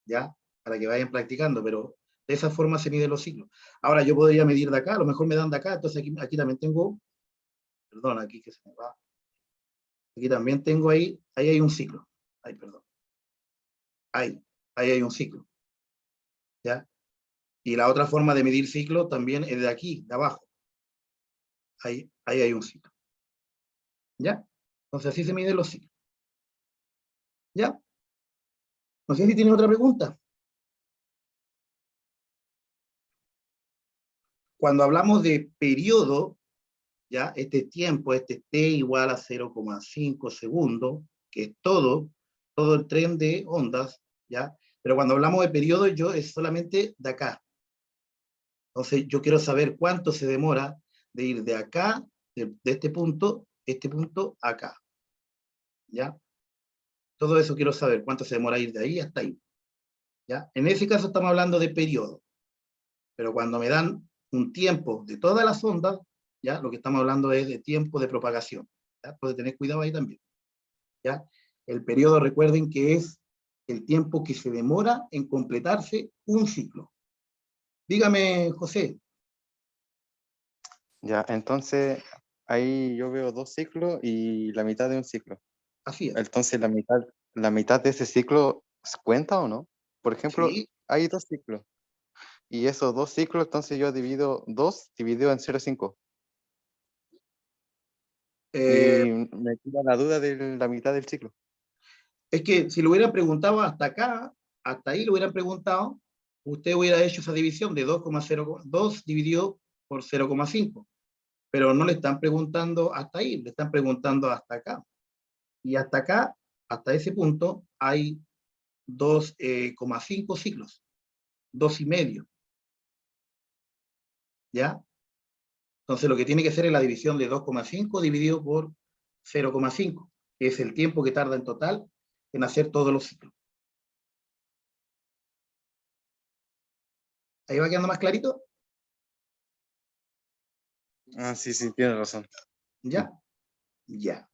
¿ya? Para que vayan practicando, pero de esa forma se miden los ciclos. Ahora yo podría medir de acá, a lo mejor me dan de acá, entonces aquí también tengo, perdón, aquí que se me va. Aquí también tengo ahí hay un ciclo. Ahí, perdón. Ahí hay un ciclo, ¿ya? Y la otra forma de medir ciclo también es de aquí, de abajo. Ahí hay un ciclo. ¿Ya? Entonces así se miden los ciclos. ¿Ya? No sé si tienen otra pregunta. Cuando hablamos de periodo, ¿ya? Este tiempo, este t igual a 0,5 segundos, que es todo el tren de ondas, ¿ya? Pero cuando hablamos de periodo, yo es solamente de acá. Entonces, yo quiero saber cuánto se demora de ir de acá, de este punto, acá, ¿ya? Todo eso quiero saber, cuánto se demora ir de ahí hasta ahí, ¿ya? En ese caso estamos hablando de periodo. Pero cuando me dan un tiempo de todas las ondas, ¿ya? Lo que estamos hablando es de tiempo de propagación, ¿ya? Puede tener cuidado ahí también, ¿ya? El periodo, recuerden que es el tiempo que se demora en completarse un ciclo. Dígame, José. Ya, entonces ahí yo veo 2 ciclos y la mitad de un ciclo. Así es. Entonces la mitad de ese ciclo cuenta o no. Por ejemplo, Sí. hay 2 ciclos. Y esos 2 ciclos, entonces yo divido 2 dividido en 0,5. Y me queda la duda de la mitad del ciclo. Es que si lo hubieran preguntado hasta acá, hasta ahí lo hubieran preguntado, usted hubiera hecho esa división de 2,02 dividido por 0,5. Pero no le están preguntando hasta ahí, le están preguntando hasta acá. Y hasta acá, hasta ese punto, hay 2,5 ciclos, 2,5. ¿Ya? Entonces lo que tiene que hacer es la división de 2,5 dividido por 0,5, que es el tiempo que tarda en total en hacer todos los ciclos. ¿Ahí va quedando más clarito? Ah, sí, tienes razón. ¿Ya? Ya.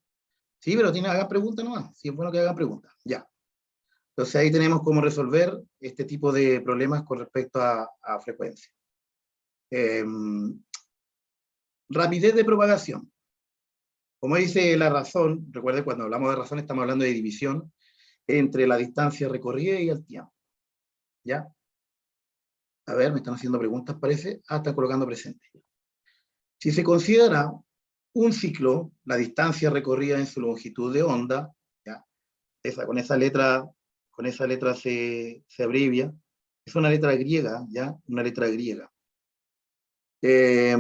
Sí, pero hagan preguntas nomás. Sí, es bueno que hagan preguntas. Ya. Entonces ahí tenemos cómo resolver este tipo de problemas con respecto a frecuencia. Rapidez de propagación. Como dice la razón, recuerde cuando hablamos de razón estamos hablando de división entre la distancia recorrida y el tiempo. ¿Ya? A ver, me están haciendo preguntas, parece. Ah, están colocando presente. Si se considera un ciclo, la distancia recorrida en su longitud de onda, ¿ya? Con esa letra se abrevia. Es una letra griega, ¿ya? Una letra griega. Eh,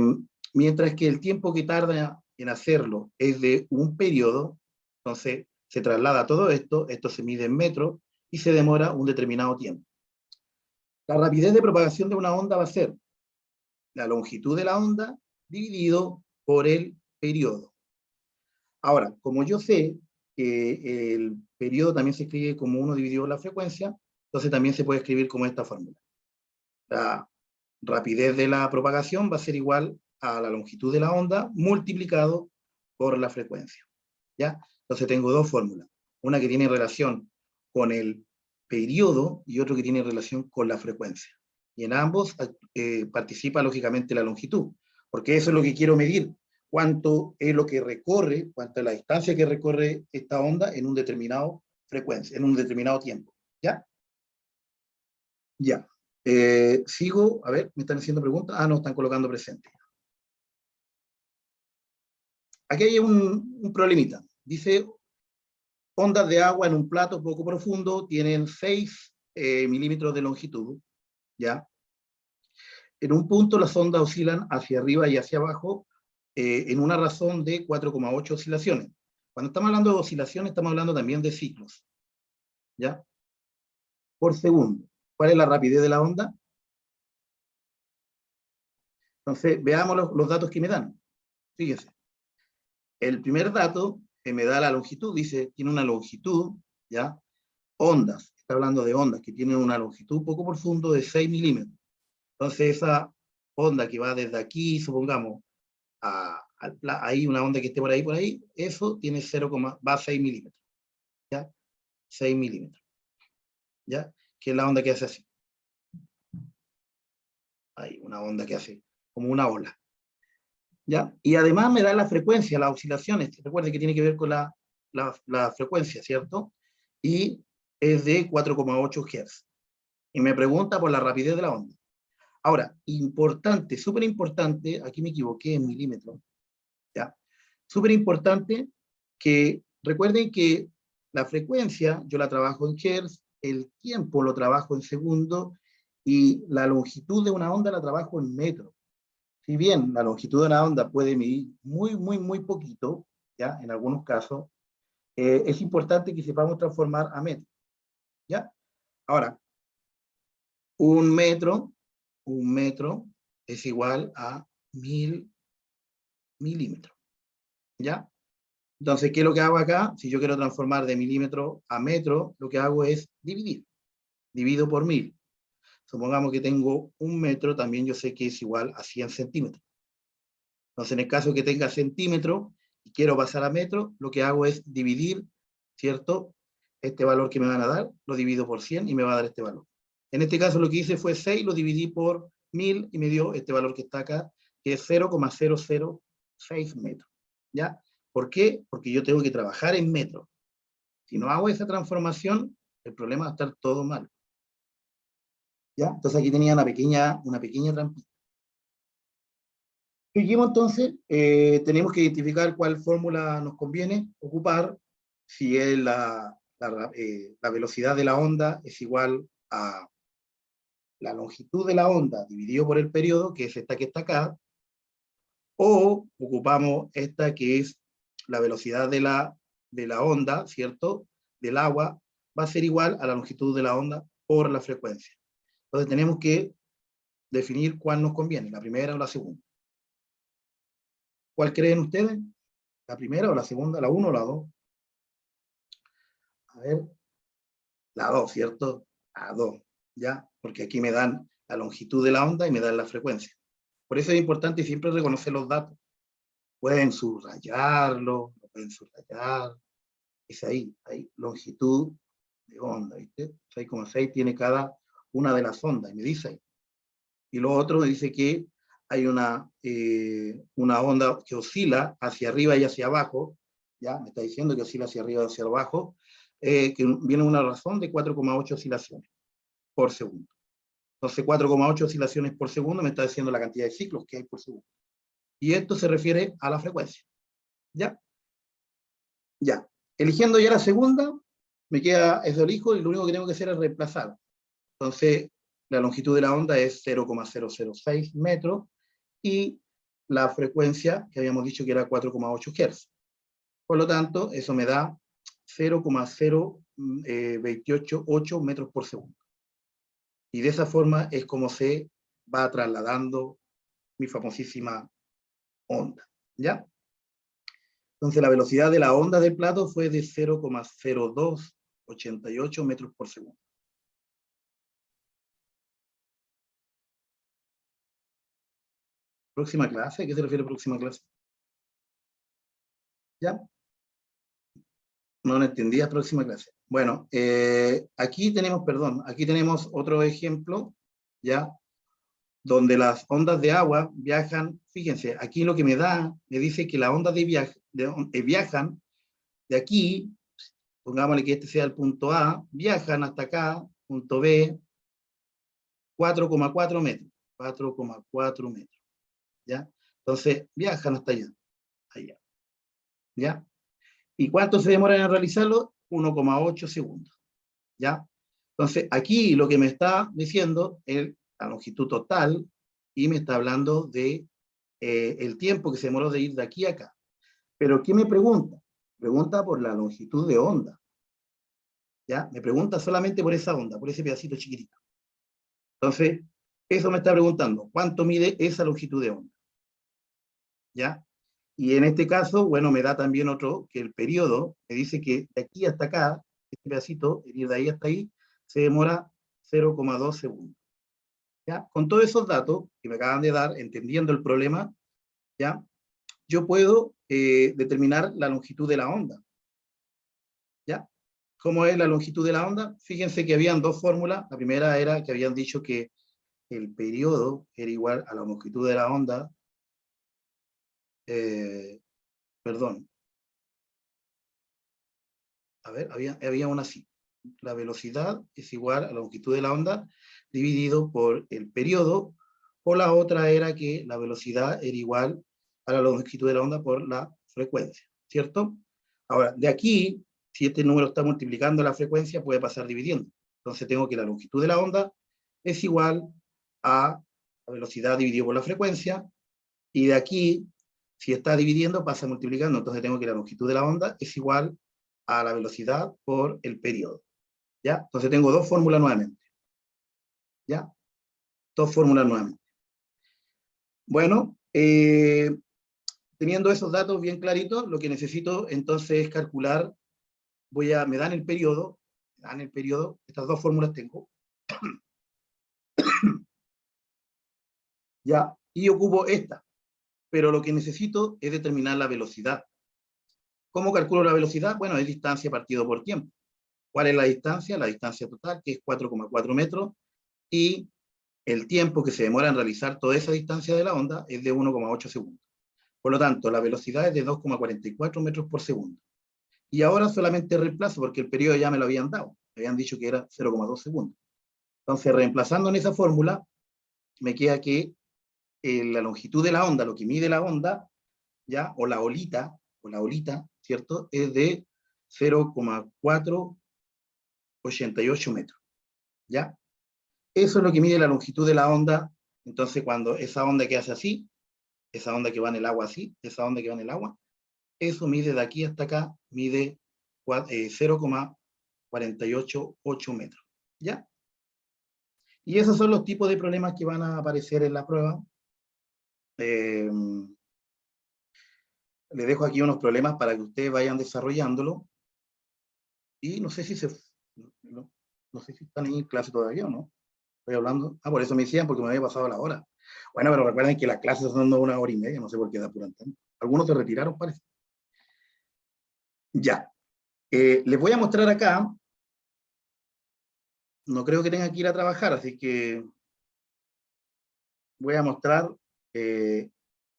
Mientras que el tiempo que tarda en hacerlo es de un periodo, entonces se traslada todo esto se mide en metros y se demora un determinado tiempo. La rapidez de propagación de una onda va a ser la longitud de la onda dividido por el periodo. Ahora, como yo sé que el periodo también se escribe como 1 dividido por la frecuencia, entonces también se puede escribir como esta fórmula. La rapidez de la propagación va a ser igual a la longitud de la onda multiplicado por la frecuencia, ¿ya? Entonces tengo dos fórmulas, una que tiene relación con el periodo y otro que tiene relación con la frecuencia. Y en ambos participa lógicamente la longitud, porque eso es lo que quiero medir, cuánto es lo que recorre, cuánta es la distancia que recorre esta onda en un determinado frecuencia, en un determinado tiempo, ¿ya? Ya. Sigo, a ver, me están haciendo preguntas. Ah, no, están colocando presente. Aquí hay un problemita. Dice, ondas de agua en un plato poco profundo tienen 6 milímetros de longitud, ¿ya? En un punto las ondas oscilan hacia arriba y hacia abajo en una razón de 4,8 oscilaciones. Cuando estamos hablando de oscilaciones, estamos hablando también de ciclos, ¿ya? Por segundo. ¿Cuál es la rapidez de la onda? Entonces, veamos los datos que me dan. Fíjense. El primer dato que me da la longitud, dice, tiene una longitud, ¿ya? Ondas, está hablando de ondas que tienen una longitud poco profundo de 6 milímetros. Entonces esa onda que va desde aquí, supongamos, ahí una onda que esté por ahí, eso tiene 0, va a 6 milímetros, ¿ya? 6 milímetros, ¿ya? Que es la onda que hace así. Hay una onda que hace como una ola, ¿ya? Y además me da la frecuencia, las oscilaciones, recuerden que tiene que ver con la frecuencia, ¿cierto? Y es de 4,8 Hz. Y me pregunta por la rapidez de la onda. Ahora, importante, súper importante, aquí me equivoqué en milímetros, ¿ya? Súper importante que recuerden que la frecuencia yo la trabajo en Hz, el tiempo lo trabajo en segundos y la longitud de una onda la trabajo en metros. si bien la longitud de la onda puede medir muy poquito, ¿ya? En algunos casos, es importante que sepamos transformar a metro, ¿ya? Ahora, un metro es igual a 1000 milímetros, ¿ya? Entonces, ¿qué es lo que hago acá? Si yo quiero transformar de milímetro a metro, lo que hago es dividir. Divido por 1000. Supongamos que tengo un metro, también yo sé que es igual a 100 centímetros. Entonces, en el caso que tenga centímetro y quiero pasar a metro, lo que hago es dividir, ¿cierto? Este valor que me van a dar, lo divido por 100 y me va a dar este valor. En este caso lo que hice fue 6, lo dividí por 1000 y me dio este valor que está acá, que es 0,006 metros. ¿Ya? ¿Por qué? Porque yo tengo que trabajar en metros. Si no hago esa transformación, el problema va a estar todo mal. ¿Ya? Entonces aquí tenía una pequeña trampita. Seguimos entonces, tenemos que identificar cuál fórmula nos conviene ocupar, si es la velocidad de la onda es igual a la longitud de la onda dividido por el periodo, que es esta que está acá, o ocupamos esta que es la velocidad de la onda, ¿cierto? Del agua, va a ser igual a la longitud de la onda por la frecuencia. Entonces tenemos que definir cuál nos conviene, la primera o la segunda. ¿Cuál creen ustedes? ¿La primera o la segunda? ¿La 1 o la 2? A ver, la 2, ¿cierto? La 2, ¿ya? Porque aquí me dan la longitud de la onda y me dan la frecuencia. Por eso es importante siempre reconocer los datos. Pueden subrayarlo, lo pueden subrayar. Es ahí, longitud de onda, ¿viste? 6,6 tiene cada una de las ondas, y me dice ahí. Y lo otro me dice que hay una onda que oscila hacia arriba y hacia abajo, ¿ya? Me está diciendo que oscila hacia arriba y hacia abajo, que viene una razón de 4,8 oscilaciones por segundo. Entonces, 4,8 oscilaciones por segundo me está diciendo la cantidad de ciclos que hay por segundo. Y esto se refiere a la frecuencia. ¿Ya? Ya. Eligiendo ya la segunda, me queda, eso elijo, y lo único que tengo que hacer es reemplazar. Entonces, la longitud de la onda es 0,006 metros, y la frecuencia, que habíamos dicho que era 4,8 Hz. Por lo tanto, eso me da 0,0288 metros por segundo. Y de esa forma es como se va trasladando mi famosísima onda. ¿Ya? Entonces la velocidad de la onda del plato fue de 0,0288 metros por segundo. Próxima clase, ¿a qué se refiere próxima clase? ¿Ya? No lo entendía, próxima clase. Bueno, aquí tenemos otro ejemplo, ¿ya? Donde las ondas de agua viajan, fíjense, aquí lo que me dice que las ondas viajan de aquí, pongámosle que este sea el punto A, viajan hasta acá, punto B, 4,4 metros, 4,4 metros, ¿ya? Entonces, viajan hasta allá, ¿ya? ¿Y cuánto se demoran en realizarlo? 1,8 segundos, ¿ya? Entonces, aquí lo que me está diciendo es la longitud total, y me está hablando de el tiempo que se demoró de ir de aquí a acá. Pero ¿qué me pregunta? Pregunta por la longitud de onda, ¿ya? Me pregunta solamente por esa onda, por ese pedacito chiquitito. Entonces, eso me está preguntando, ¿cuánto mide esa longitud de onda? ¿Ya? Y en este caso, bueno, me da también otro, que el periodo, me dice que de aquí hasta acá, este pedacito, ir de ahí hasta ahí, se demora 0,2 segundos. ¿Ya? Con todos esos datos que me acaban de dar, entendiendo el problema, ¿ya? Yo puedo determinar la longitud de la onda. ¿Ya? ¿Cómo es la longitud de la onda? Fíjense que habían dos fórmulas. La primera era que habían dicho que el periodo era igual a la longitud de la onda. Perdón. A ver, había una así. La velocidad es igual a la longitud de la onda dividido por el periodo, o la otra era que la velocidad era igual a la longitud de la onda por la frecuencia, ¿cierto? Ahora, de aquí, si este número está multiplicando la frecuencia, puede pasar dividiendo. Entonces tengo que la longitud de la onda es igual a la velocidad dividido por la frecuencia, Y de aquí, si está dividiendo, pasa multiplicando, entonces tengo que la longitud de la onda es igual a la velocidad por el periodo. ¿Ya? Entonces tengo dos fórmulas nuevamente. ¿Ya? Dos fórmulas nuevamente. Bueno, teniendo esos datos bien claritos, lo que necesito entonces es calcular, me dan el periodo, estas dos fórmulas tengo, ya, y ocupo esta, pero lo que necesito es determinar la velocidad. ¿Cómo calculo la velocidad? Bueno, es distancia partido por tiempo. ¿Cuál es la distancia? La distancia total, que es 4,4 metros, y el tiempo que se demora en realizar toda esa distancia de la onda es de 1,8 segundos. Por lo tanto, la velocidad es de 2,44 metros por segundo. Y ahora solamente reemplazo, porque el periodo ya me lo habían dado. Me habían dicho que era 0,2 segundos. Entonces, reemplazando en esa fórmula, me queda que la longitud de la onda, lo que mide la onda, ¿ya? O la olita, ¿cierto? Es de 0,488 metros. ¿Ya? Eso es lo que mide la longitud de la onda. Entonces, cuando esa onda que hace así, esa onda que va en el agua así, esa onda que va en el agua, eso mide de aquí hasta acá, mide 0,488 metros. ¿Ya? Y esos son los tipos de problemas que van a aparecer en la prueba. Les dejo aquí unos problemas para que ustedes vayan desarrollándolo. Y no sé si no sé si están ahí en clase todavía o no. Estoy hablando. Por eso me decían, porque me había pasado la hora. Bueno, pero recuerden que las clases son de 1 hora y media, no sé por qué da por tanto. Algunos se retiraron, parece. Ya. Les voy a mostrar acá. No creo que tenga que ir a trabajar, así que voy a mostrar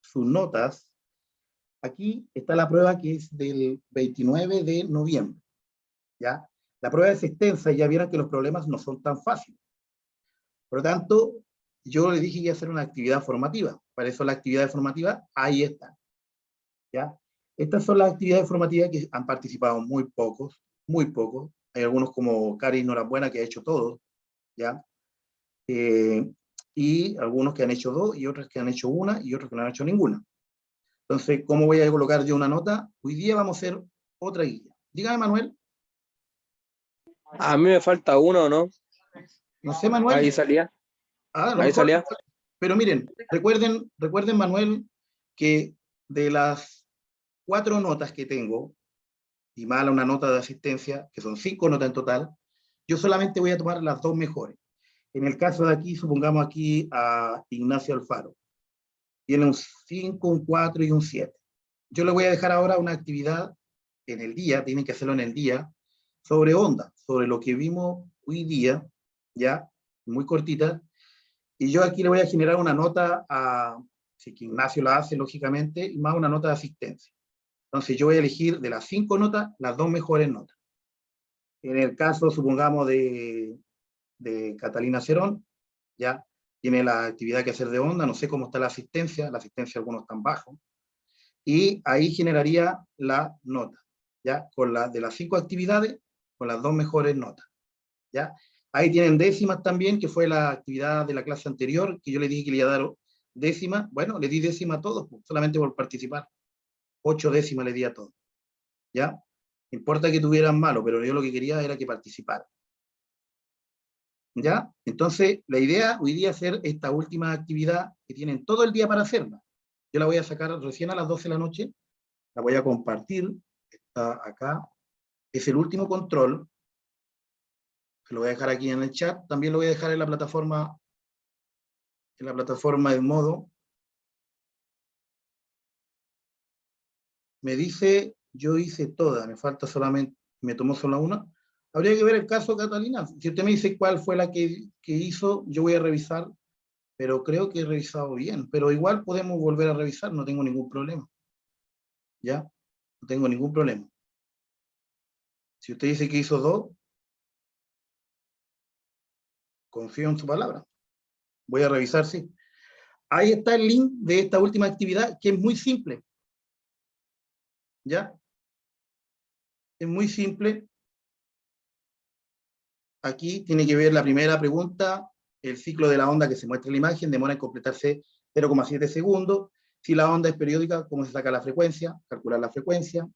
sus notas. Aquí está la prueba que es del 29 de noviembre. ¿Ya? La prueba es extensa y ya vieron que los problemas no son tan fáciles. Por lo tanto, yo le dije que iba a hacer una actividad formativa. Para eso la actividad formativa, ahí está. ¿Ya? Estas son las actividades formativas que han participado muy pocos. Hay algunos como Cari Norambuena que ha hecho todo. ¿Ya? Y algunos que han hecho dos, y otros que han hecho una, y otros que no han hecho ninguna. Entonces, ¿cómo voy a colocar yo una nota? Hoy día vamos a hacer otra guía. Dígame, Manuel. A mí me falta uno, ¿no? No sé, Manuel. Ahí salía. A lo Ahí mejor, salía. pero miren, recuerden, Manuel, que de las 4 notas que tengo, y más una nota de asistencia, que son 5 notas en total, yo solamente voy a tomar las 2 mejores. En el caso de aquí, supongamos aquí a Ignacio Alfaro. Tiene un 5, un 4 y un 7. Yo le voy a dejar ahora una actividad en el día, tienen que hacerlo en el día, sobre onda, sobre lo que vimos hoy día, ya, muy cortita, y yo aquí le voy a generar una nota si que Ignacio la hace, lógicamente, y más una nota de asistencia. Entonces yo voy a elegir de las 5 notas, las 2 mejores notas. En el caso, supongamos, de Catalina Cerón, ya, tiene la actividad que hacer de onda, no sé cómo está la asistencia algunos están bajos, y ahí generaría la nota, ya, con de las 5 actividades, con las 2 mejores notas, ya. Ahí tienen décimas también, que fue la actividad de la clase anterior, que yo le dije que le iba a dar décimas. Bueno, le di décima a todos, solamente por participar. 8 décimas le di a todos. ¿Ya? No importa que tuvieran malo, pero yo lo que quería era que participaran. ¿Ya? Entonces, la idea hoy día es hacer esta última actividad que tienen todo el día para hacerla. Yo la voy a sacar recién a las 12 de la noche, la voy a compartir, está acá. Es el último control. Se lo voy a dejar aquí en el chat, también lo voy a dejar en la plataforma de modo. Me dice, yo hice toda, me falta solamente, me tomó solo una. Habría que ver el caso, Catalina. Si usted me dice cuál fue la que hizo, yo voy a revisar, pero creo que he revisado bien. Pero igual podemos volver a revisar, no tengo ningún problema. ¿Ya? No tengo ningún problema. Si usted dice que hizo dos, confío en su palabra. Voy a revisar, sí. Ahí está el link de esta última actividad, que es muy simple. ¿Ya? Es muy simple. Aquí tiene que ver la primera pregunta, el ciclo de la onda que se muestra en la imagen, demora en completarse 0,7 segundos. Si la onda es periódica, ¿cómo se saca la frecuencia? Calcular la frecuencia.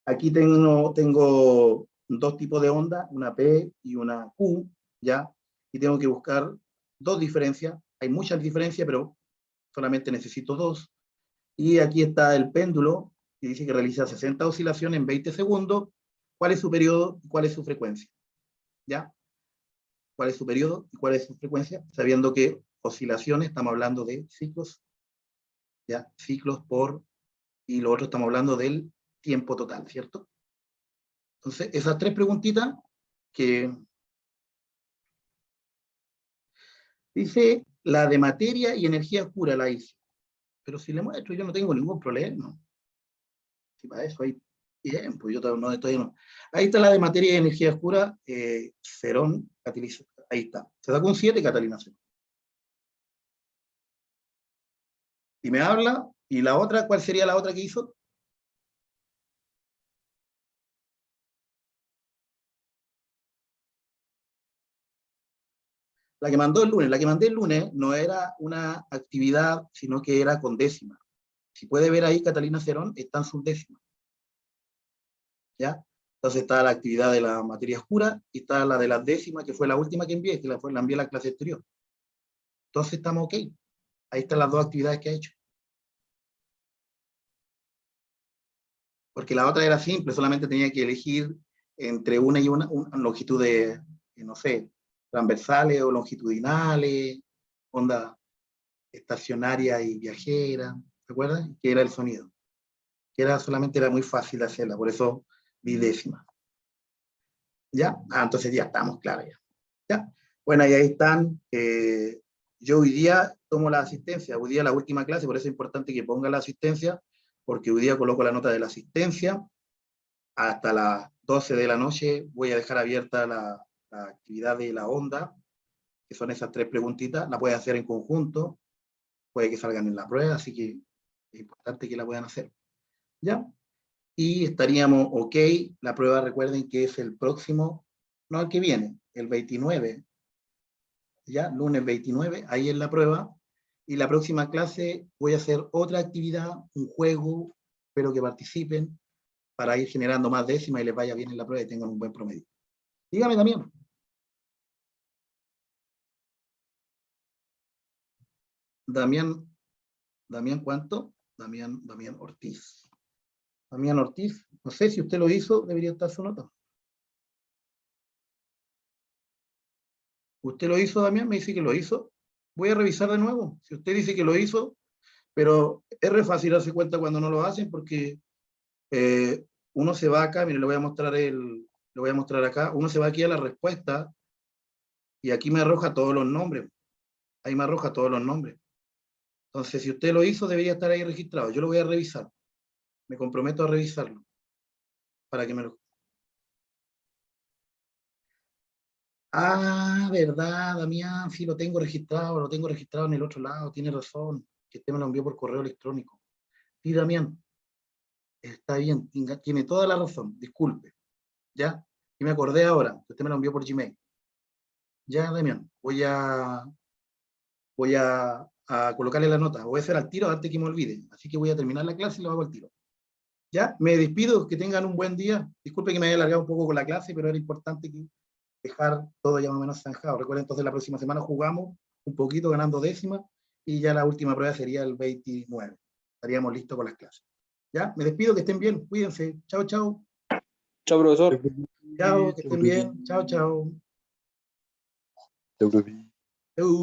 Aquí tengo dos tipos de onda, una P y una Q, ¿ya? Y tengo que buscar dos diferencias. Hay muchas diferencias, pero solamente necesito dos. Y aquí está el péndulo, que dice que realiza 60 oscilaciones en 20 segundos. ¿Cuál es su periodo y cuál es su frecuencia? ¿Ya? ¿Cuál es su periodo y cuál es su frecuencia? Sabiendo que oscilaciones, estamos hablando de ciclos, ¿ya? Ciclos por, y lo otro estamos hablando del tiempo total, ¿cierto? Entonces, esas tres preguntitas que dice, la de materia y energía oscura la hice. Pero si le muestro, yo no tengo ningún problema. Si para eso hay tiempo, yo no estoy... No. Ahí está la de materia y energía oscura, Cerón, ahí está. Se da con 7, Catalina Cerón. Y me habla, y la otra, ¿cuál sería la otra que hizo? La que mandó el lunes. La que mandé el lunes no era una actividad, sino que era con décima. Si puede ver ahí, Catalina Cerón, están sus décimas. ¿Ya? Entonces está la actividad de la materia oscura y está la de las décimas, que fue la última que envié, que la envié a la clase anterior. Entonces estamos ok. Ahí están las dos actividades que ha hecho. Porque la otra era simple, solamente tenía que elegir entre una y una longitud de, no sé, transversales o longitudinales, onda estacionaria y viajera, ¿se acuerdan? Que era el sonido. Que era muy fácil hacerla, por eso vi décimas. ¿Ya? Entonces ya estamos claros ya. ¿Ya? Bueno, y ahí están. Yo hoy día tomo la asistencia, hoy día la última clase, por eso es importante que ponga la asistencia, porque hoy día coloco la nota de la asistencia. Hasta las 12 de la noche voy a dejar abierta la actividad de la onda, que son esas tres preguntitas. La pueden hacer en conjunto, puede que salgan en la prueba, así que es importante que la puedan hacer. ¿Ya? Y estaríamos ok. La prueba, recuerden que es el próximo, no el que viene, el 29, ya, lunes 29, ahí es la prueba. Y la próxima clase voy a hacer otra actividad, un juego, espero que participen, para ir generando más décimas y les vaya bien en la prueba y tengan un buen promedio. Dígame también. Damián, ¿cuánto? Damián Ortiz. Damián Ortiz, no sé si usted lo hizo, debería estar su nota. ¿Usted lo hizo, Damián? Me dice que lo hizo. Voy a revisar de nuevo. Si usted dice que lo hizo, pero es re fácil darse cuenta cuando no lo hacen porque uno se va acá, mire, le voy a mostrar acá, uno se va aquí a la respuesta y aquí me arroja todos los nombres. Ahí me arroja todos los nombres. Entonces, si usted lo hizo, debería estar ahí registrado. Yo lo voy a revisar. Me comprometo a revisarlo. Para que me lo... verdad, Damián, sí lo tengo registrado en el otro lado, tiene razón, que usted me lo envió por correo electrónico. Sí, Damián, está bien, tiene toda la razón, disculpe, ¿ya? Y me acordé ahora, que usted me lo envió por Gmail. Ya, Damián, voy a colocarle la nota, voy a hacer al tiro antes que me olvide, así que voy a terminar la clase y lo hago al tiro. Ya, me despido, que tengan un buen día. Disculpe que me haya alargado un poco con la clase, pero era importante dejar todo ya más o menos zanjado. Recuerden, entonces la próxima semana jugamos un poquito ganando décimas y ya la última prueba sería el 29. Estaríamos listos con las clases. Ya, me despido, que estén bien, cuídense. Chao, chao. Chao, profesor. Chao, que estén bien. Chao, chao. Chau.